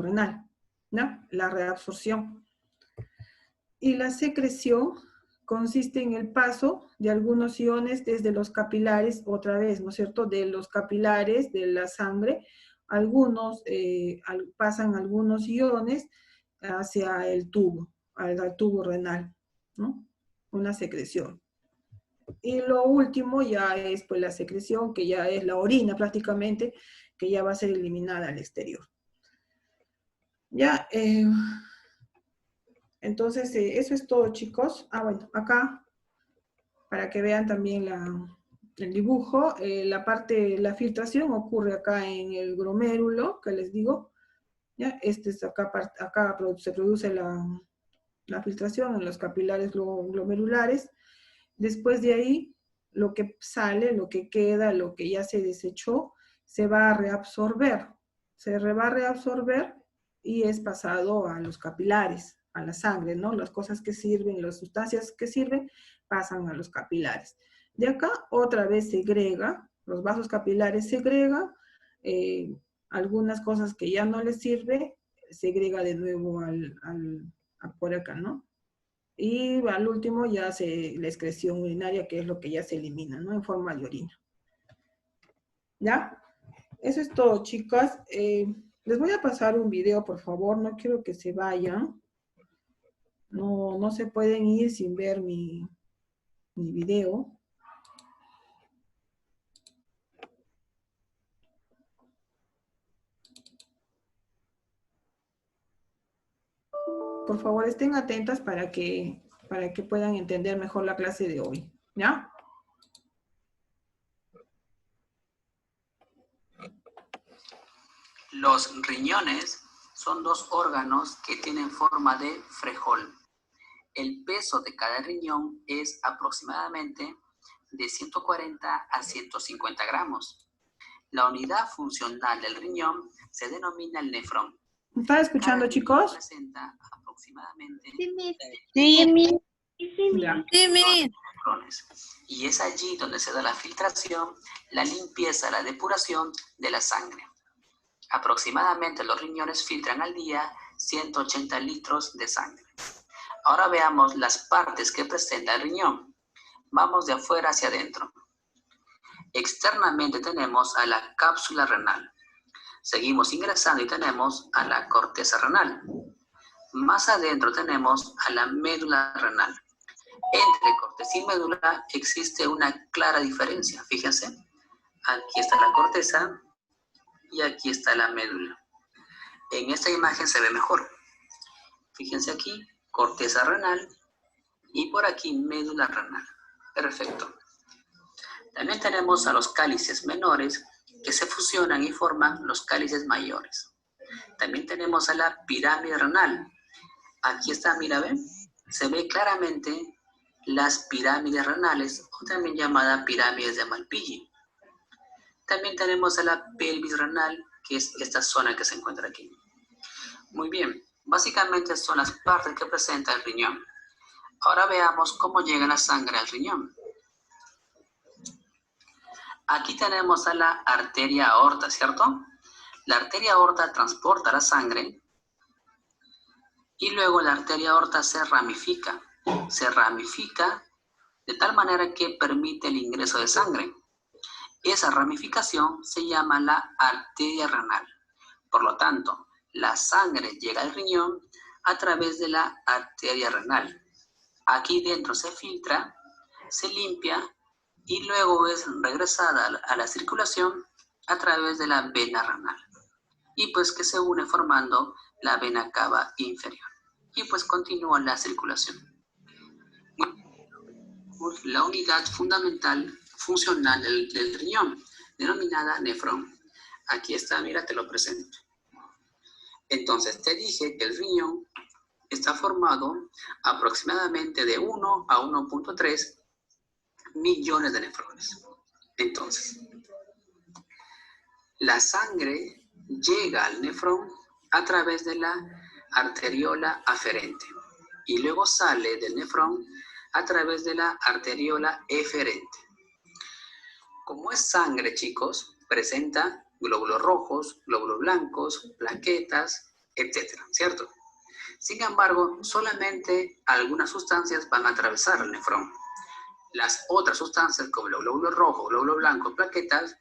renal, ¿no? La reabsorción. Y la secreción consiste en el paso de algunos iones desde los capilares, otra vez, ¿no es cierto?, de los capilares de la sangre, pasan algunos iones hacia el tubo, al tubo renal, ¿no? Una secreción. Y lo último ya es pues la secreción, que ya es la orina prácticamente, que ya va a ser eliminada al exterior. Ya, entonces eso es todo, chicos. Bueno, acá, para que vean también el dibujo, la filtración ocurre acá en el glomérulo, que les digo. ¿Ya? Acá se produce la filtración en los capilares glomerulares. Después de ahí, lo que sale, lo que queda, lo que ya se desechó, se va a reabsorber. Se va a reabsorber y es pasado a los capilares, a la sangre, ¿no? Las cosas que sirven, las sustancias que sirven, pasan a los capilares. De acá, otra vez segrega, los vasos capilares segrega, algunas cosas que ya no les sirve, segrega de nuevo por acá, ¿no? Y al último ya la excreción urinaria, que es lo que ya se elimina, ¿no? En forma de orina. ¿Ya? Eso es todo, chicas. Les voy a pasar un video, por favor. No quiero que se vayan. No se pueden ir sin ver mi video. Por favor, estén atentas para que para que puedan entender mejor la clase de hoy, ¿ya? Los riñones son dos órganos que tienen forma de frejol. El peso de cada riñón es aproximadamente de 140 a 150 gramos. La unidad funcional del riñón se denomina el nefrón. ¿Están escuchando, chicos? Representa aproximadamente Sí, Miss. Ya. nefrones. Y es allí donde se da la filtración, la limpieza, la depuración de la sangre. Aproximadamente los riñones filtran al día 180 litros de sangre. Ahora veamos las partes que presenta el riñón. Vamos de afuera hacia adentro. Externamente tenemos a la cápsula renal. Seguimos ingresando y tenemos a la corteza renal. Más adentro tenemos a la médula renal. Entre corteza y médula existe una clara diferencia. Fíjense, aquí está la corteza y aquí está la médula. En esta imagen se ve mejor. Fíjense aquí, corteza renal y por aquí médula renal. Perfecto. También tenemos a los cálices menores que se fusionan y forman los cálices mayores. También tenemos a la pirámide renal. Aquí está, mira, ¿ven? Se ve claramente las pirámides renales, o también llamada pirámides de Malpighi. También tenemos a la pelvis renal, que es esta zona que se encuentra aquí. Muy bien, básicamente son las partes que presenta el riñón. Ahora veamos cómo llega la sangre al riñón. Aquí tenemos a la arteria aorta, ¿cierto? La arteria aorta transporta la sangre y luego la arteria aorta se ramifica. Se ramifica de tal manera que permite el ingreso de sangre. Esa ramificación se llama la arteria renal. Por lo tanto, la sangre llega al riñón a través de la arteria renal. Aquí dentro se filtra, se limpia y luego es regresada a la circulación a través de la vena renal. Y pues que se une formando la vena cava inferior. Y pues continúa la circulación. La unidad fundamental funcional del riñón, denominada nefrón. Aquí está, mira, te lo presento. Entonces, te dije que el riñón está formado aproximadamente de 1 a 1.3 millones de nefrones. Entonces, la sangre llega al nefrón a través de la arteriola aferente y luego sale del nefrón a través de la arteriola eferente. Como es sangre, chicos, presenta glóbulos rojos, glóbulos blancos, plaquetas, etcétera, ¿cierto? Sin embargo, solamente algunas sustancias van a atravesar el nefrón. Las otras sustancias, como los glóbulos rojos, glóbulos blancos, plaquetas,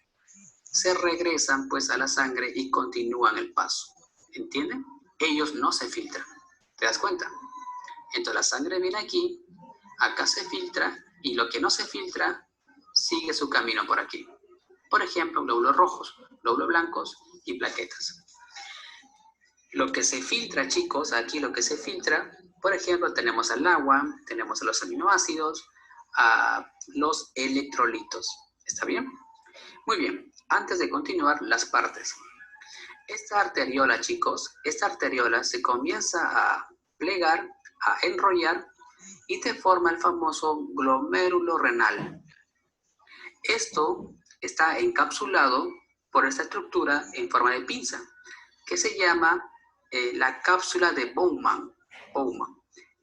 se regresan pues a la sangre y continúan el paso. ¿Entienden? Ellos no se filtran. ¿Te das cuenta? Entonces la sangre viene aquí, acá se filtra y lo que no se filtra sigue su camino por aquí. Por ejemplo, glóbulos rojos, glóbulos blancos y plaquetas. Lo que se filtra, chicos, aquí lo que se filtra, por ejemplo, tenemos al agua, tenemos a los aminoácidos, a los electrolitos. ¿Está bien? Muy bien. Antes de continuar, las partes. Esta arteriola, chicos, esta arteriola se comienza a plegar, a enrollar y te forma el famoso glomérulo renal. Esto está encapsulado por esta estructura en forma de pinza, que se llama la cápsula de Bowman.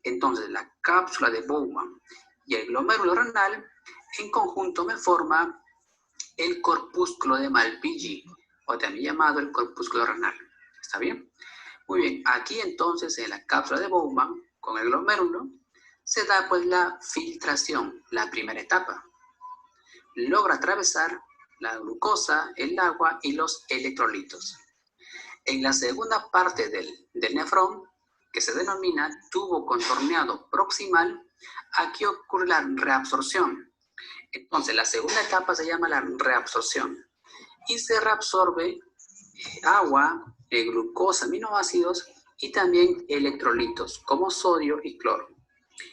Entonces, la cápsula de Bowman y el glomérulo renal en conjunto me forma el corpúsculo de Malpighi, o también llamado el corpúsculo renal. ¿Está bien? Muy bien, aquí entonces en la cápsula de Bowman, con el glomérulo, se da pues la filtración, la primera etapa. Logra atravesar la glucosa, el agua y los electrolitos. En la segunda parte del nefrón, que se denomina tubo contorneado proximal, aquí ocurre la reabsorción. Entonces, la segunda etapa se llama la reabsorción y se reabsorbe agua, glucosa, aminoácidos y también electrolitos como sodio y cloro.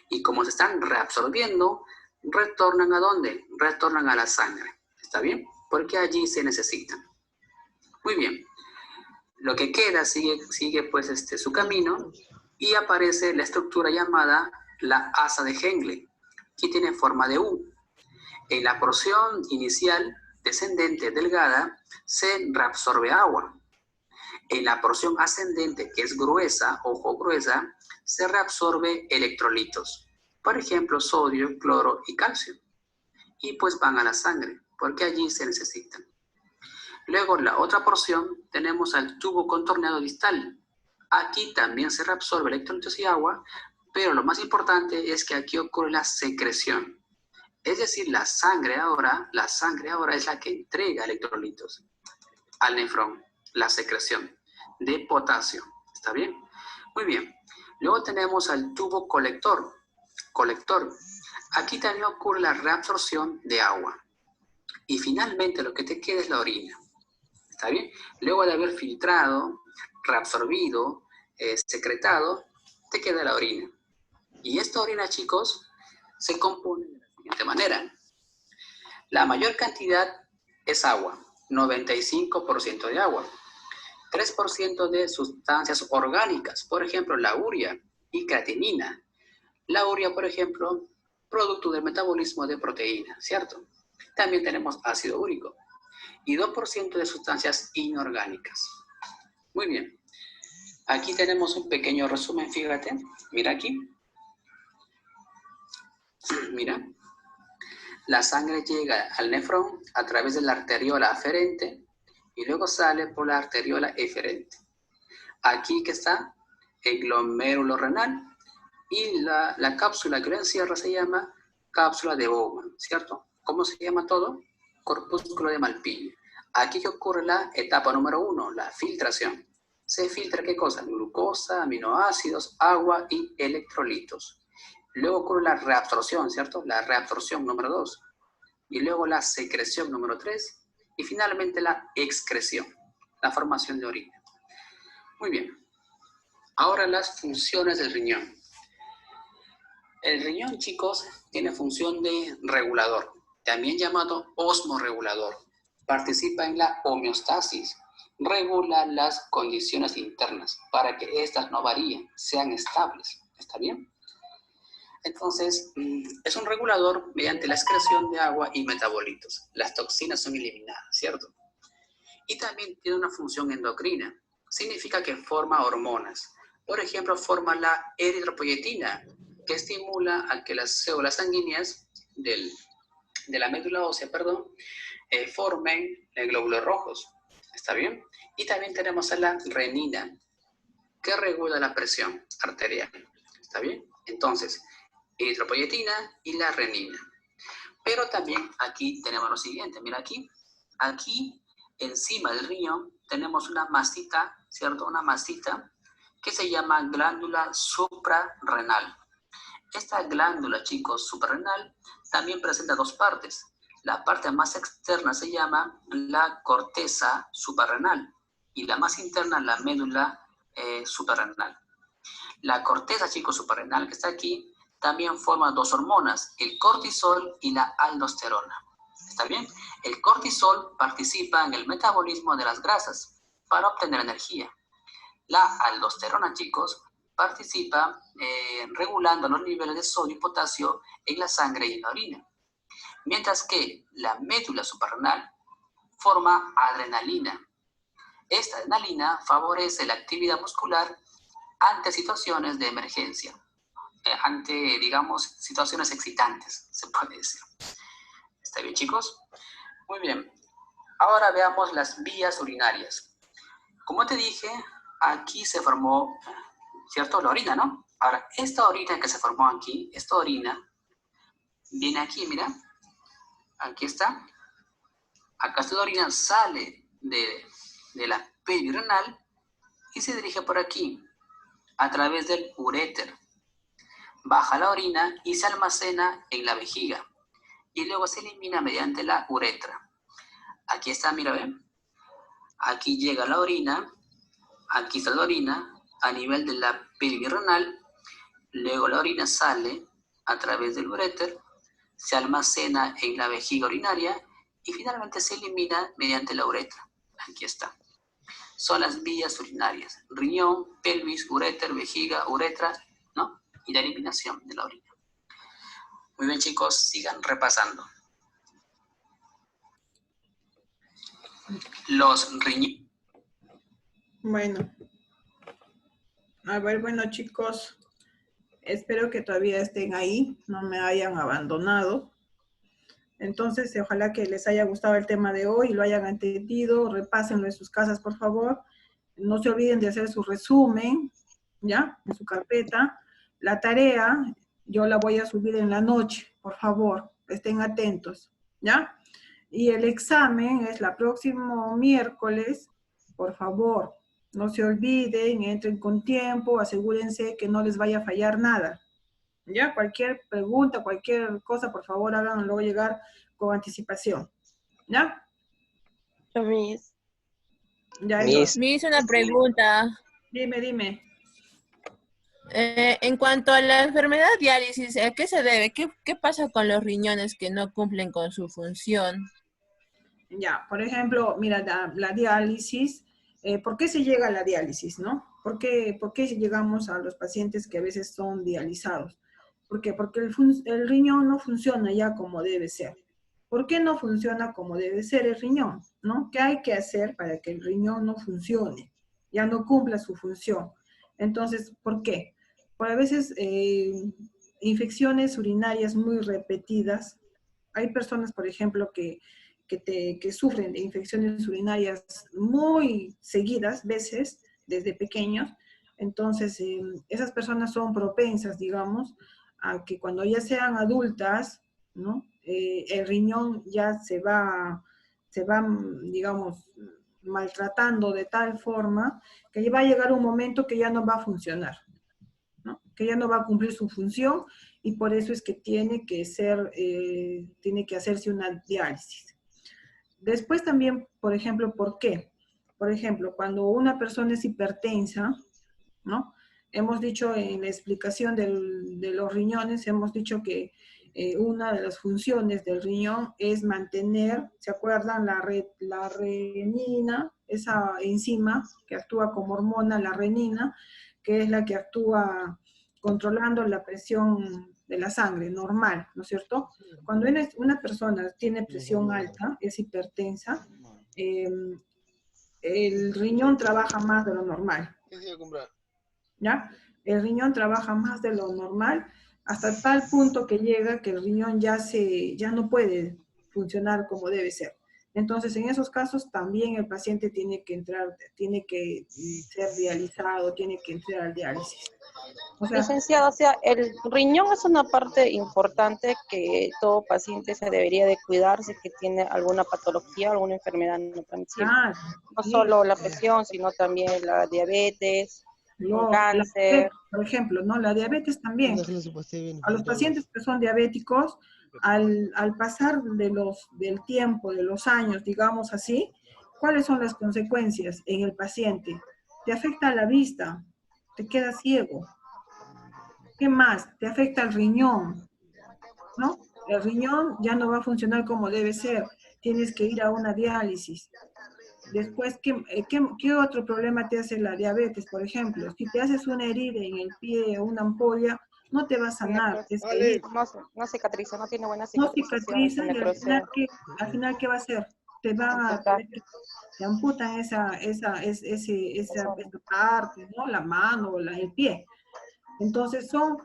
Y como se están reabsorbiendo, retornan ¿a dónde? Retornan a la sangre. ¿Está bien? Porque allí se necesitan. Muy bien. Lo que queda sigue pues su camino y aparece la estructura llamada la asa de Henle, que tiene forma de U. En la porción inicial descendente delgada se reabsorbe agua. En la porción ascendente, que es gruesa, ojo gruesa, se reabsorbe electrolitos. Por ejemplo, sodio, cloro y calcio. Y pues van a la sangre, porque allí se necesitan. Luego, la otra porción, tenemos al tubo contorneado distal. Aquí también se reabsorbe electrolitos y agua, pero lo más importante es que aquí ocurre la secreción. Es decir, la sangre ahora es la que entrega electrolitos al nefrón, la secreción de potasio. ¿Está bien? Muy bien. Luego tenemos al tubo colector. Aquí también ocurre la reabsorción de agua. Y finalmente lo que te queda es la orina. ¿Está bien? Luego de haber filtrado, reabsorbido, secretado, te queda la orina. Y esta orina, chicos, se compone de la siguiente manera. La mayor cantidad es agua, 95% de agua. 3% de sustancias orgánicas, por ejemplo, la urea y creatinina. La urea, por ejemplo, producto del metabolismo de proteína, ¿cierto? También tenemos ácido úrico. Y 2% de sustancias inorgánicas. Muy bien. Aquí tenemos un pequeño resumen, fíjate. Mira aquí. Mira. La sangre llega al nefrón a través de la arteriola aferente y luego sale por la arteriola eferente. Aquí que está el glomérulo renal y la cápsula que lo encierra se llama cápsula de Bowman, ¿cierto? ¿Cómo se llama todo? Corpúsculo de Malpighi. Aquí que ocurre la etapa número 1, la filtración. Se filtra ¿qué cosa? Glucosa, aminoácidos, agua y electrolitos. Luego ocurre la reabsorción, ¿cierto? La reabsorción número 2. Y luego la secreción número 3. Y finalmente la excreción, la formación de orina. Muy bien. Ahora las funciones del riñón. El riñón, chicos, tiene función de regulador, también llamado osmorregulador. Participa en la homeostasis, regula las condiciones internas para que éstas no varíen, sean estables. ¿Está bien? Entonces, es un regulador mediante la excreción de agua y metabolitos. Las toxinas son eliminadas, ¿cierto? Y también tiene una función endocrina. Significa que forma hormonas. Por ejemplo, forma la eritropoyetina, que estimula a que las células sanguíneas de la médula ósea, formen glóbulos rojos. ¿Está bien? Y también tenemos a la renina, que regula la presión arterial. ¿Está bien? Entonces, eritropoyetina y la renina. Pero también aquí tenemos lo siguiente. Mira aquí. Aquí, encima del riñón, tenemos una masita, ¿cierto? Una masita que se llama glándula suprarrenal. Esta glándula, chicos, suprarrenal, también presenta dos partes. La parte más externa se llama la corteza suprarrenal y la más interna la médula suprarrenal. La corteza, chicos, suprarrenal que está aquí, también forma dos hormonas, el cortisol y la aldosterona. ¿Está bien? El cortisol participa en el metabolismo de las grasas para obtener energía. La aldosterona, chicos, participa regulando los niveles de sodio y potasio en la sangre y en la orina. Mientras que la médula suprarrenal forma adrenalina. Esta adrenalina favorece la actividad muscular ante situaciones de emergencia, ante, digamos, situaciones excitantes, se puede decir. ¿Está bien, chicos? Muy bien. Ahora veamos las vías urinarias. Como te dije, aquí se formó, ¿cierto? La orina, ¿no? Ahora, esta orina que se formó aquí, esta orina, viene aquí, mira. Aquí está. Acá esta orina sale de la pelvis renal y se dirige por aquí, a través del uréter. Baja la orina y se almacena en la vejiga. Y luego se elimina mediante la uretra. Aquí está, mira, ¿ven? Aquí llega la orina. Aquí está la orina a nivel de la pelvis renal. Luego la orina sale a través del uréter, se almacena en la vejiga urinaria y finalmente se elimina mediante la uretra. Aquí está. Son las vías urinarias: riñón, pelvis, uréter, vejiga, uretra, ¿no? Y la eliminación de la orina. Muy bien, chicos, sigan repasando. Los riñones. Bueno, a ver, bueno, chicos, espero que todavía estén ahí, no me hayan abandonado. Entonces, ojalá que les haya gustado el tema de hoy, lo hayan entendido, repásenlo en sus casas, por favor. No se olviden de hacer su resumen, ¿ya? En su carpeta. La tarea, yo la voy a subir en la noche, por favor, estén atentos, ¿ya? Y el examen es el próximo miércoles, por favor, no se olviden, entren con tiempo, asegúrense que no les vaya a fallar nada. Ya, cualquier pregunta, cualquier cosa, por favor, háganlo llegar con anticipación. ¿Ya? Miss. Ya, Miss. entonces. Me hizo una pregunta. Dime. En cuanto a la enfermedad diálisis, ¿a qué se debe? ¿Qué pasa con los riñones que no cumplen con su función? Ya, por ejemplo, mira, la diálisis, ¿por qué se llega a la diálisis, no? ¿Por qué llegamos a los pacientes que a veces son dializados? ¿Por qué? Porque el riñón no funciona ya como debe ser. ¿Por qué no funciona como debe ser el riñón? ¿No? ¿Qué hay que hacer para que el riñón no funcione? Ya no cumpla su función. Entonces, ¿por qué? Por a veces infecciones urinarias muy repetidas. Hay personas, por ejemplo, que sufren de infecciones urinarias muy seguidas, veces, desde pequeños. Entonces, esas personas son propensas, digamos, a que cuando ya sean adultas, ¿no? El riñón ya se va, digamos, maltratando de tal forma que va a llegar un momento que ya no va a funcionar, ¿no? Que ya no va a cumplir su función y por eso es que tiene que hacerse una diálisis. Después también, por ejemplo, ¿por qué? Por ejemplo, cuando una persona es hipertensa, ¿no? Hemos dicho en la explicación de los riñones, hemos dicho que una de las funciones del riñón es mantener, ¿se acuerdan? La renina, esa enzima que actúa como hormona, la renina, que es la que actúa controlando la presión de la sangre normal, ¿no es cierto? Cuando una persona tiene presión alta, es hipertensa, el riñón trabaja más de lo normal. ¿Ya? El riñón trabaja más de lo normal hasta tal punto que llega que el riñón ya no puede funcionar como debe ser. Entonces, en esos casos también el paciente tiene que ser dializado, tiene que entrar al diálisis. O sea, licenciado, o sea, el riñón es una parte importante que todo paciente se debería de cuidar si que tiene alguna patología, alguna enfermedad no transmisible. No sí. solo la presión, sino también la diabetes, cáncer. Por ejemplo, ¿no? La diabetes también. A los pacientes que son diabéticos, al pasar del tiempo, de los años, digamos así, ¿cuáles son las consecuencias en el paciente? Te afecta la vista, te quedas ciego. ¿Qué más? Te afecta el riñón, ¿no? El riñón ya no va a funcionar como debe ser. Tienes que ir a una diálisis. Después, ¿qué otro problema te hace la diabetes, por ejemplo? Si te haces una herida en el pie o una ampolla, no te va a sanar. No cicatriza, no tiene buena No cicatrización. cicatriza y al final, ¿qué va a hacer? Te amputan esa parte, ¿no? La mano o el pie. Entonces, son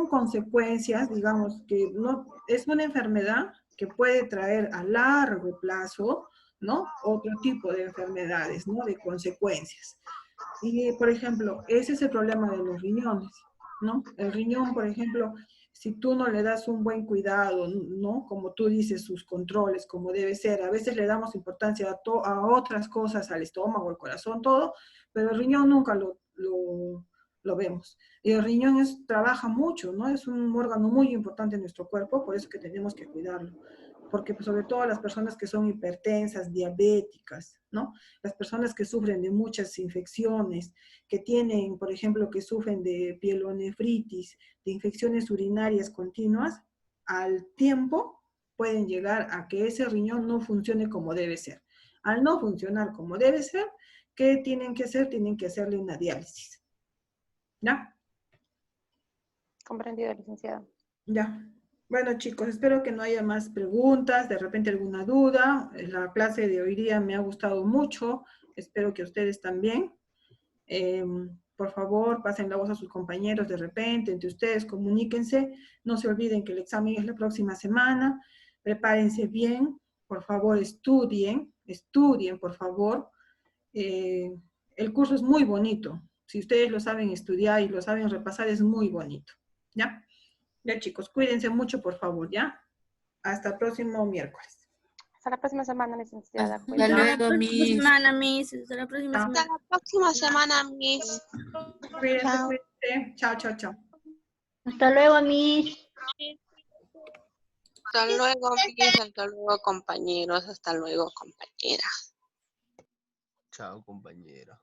consecuencias, digamos, que no es una enfermedad que puede traer a largo plazo, ¿no? Otro tipo de enfermedades, ¿no? De consecuencias. Y, por ejemplo, ese es el problema de los riñones, ¿no? El riñón, por ejemplo, si tú no le das un buen cuidado, ¿no? Como tú dices, sus controles, como debe ser. A veces le damos importancia a otras cosas, al estómago, al corazón, todo, pero el riñón nunca lo vemos. Y el riñón trabaja mucho, ¿no? Es un órgano muy importante en nuestro cuerpo, por eso que tenemos que cuidarlo. porque pues, sobre todo las personas que son hipertensas, diabéticas, ¿no? Las personas que sufren de muchas infecciones, que tienen, por ejemplo, que sufren de pielonefritis, de infecciones urinarias continuas, al tiempo pueden llegar a que ese riñón no funcione como debe ser. Al no funcionar como debe ser, ¿qué tienen que hacer? Tienen que hacerle una diálisis. ¿Ya? Comprendido, licenciada. Ya. Bueno, chicos, espero que no haya más preguntas, de repente alguna duda. La clase de hoy día me ha gustado mucho, espero que a ustedes también. Por favor, pasen la voz a sus compañeros de repente, entre ustedes, comuníquense. No se olviden que el examen es la próxima semana. Prepárense bien, por favor, estudien, por favor. El curso es muy bonito. Si ustedes lo saben estudiar y lo saben repasar, es muy bonito. ¿Ya? Ya, chicos, cuídense mucho, por favor, ¿ya? Hasta el próximo miércoles. Hasta la próxima semana, licenciada. Hasta Cuídate. luego, Miss. Semana, Miss. Hasta la próxima Chao. semana. Hasta la próxima semana, Miss. Cuídense, Chao. cuídense. Chao, chao, chao. Hasta luego, Miss. Hasta luego, Miss. Hasta luego, compañeros. Hasta luego, compañeras. Chao, compañera.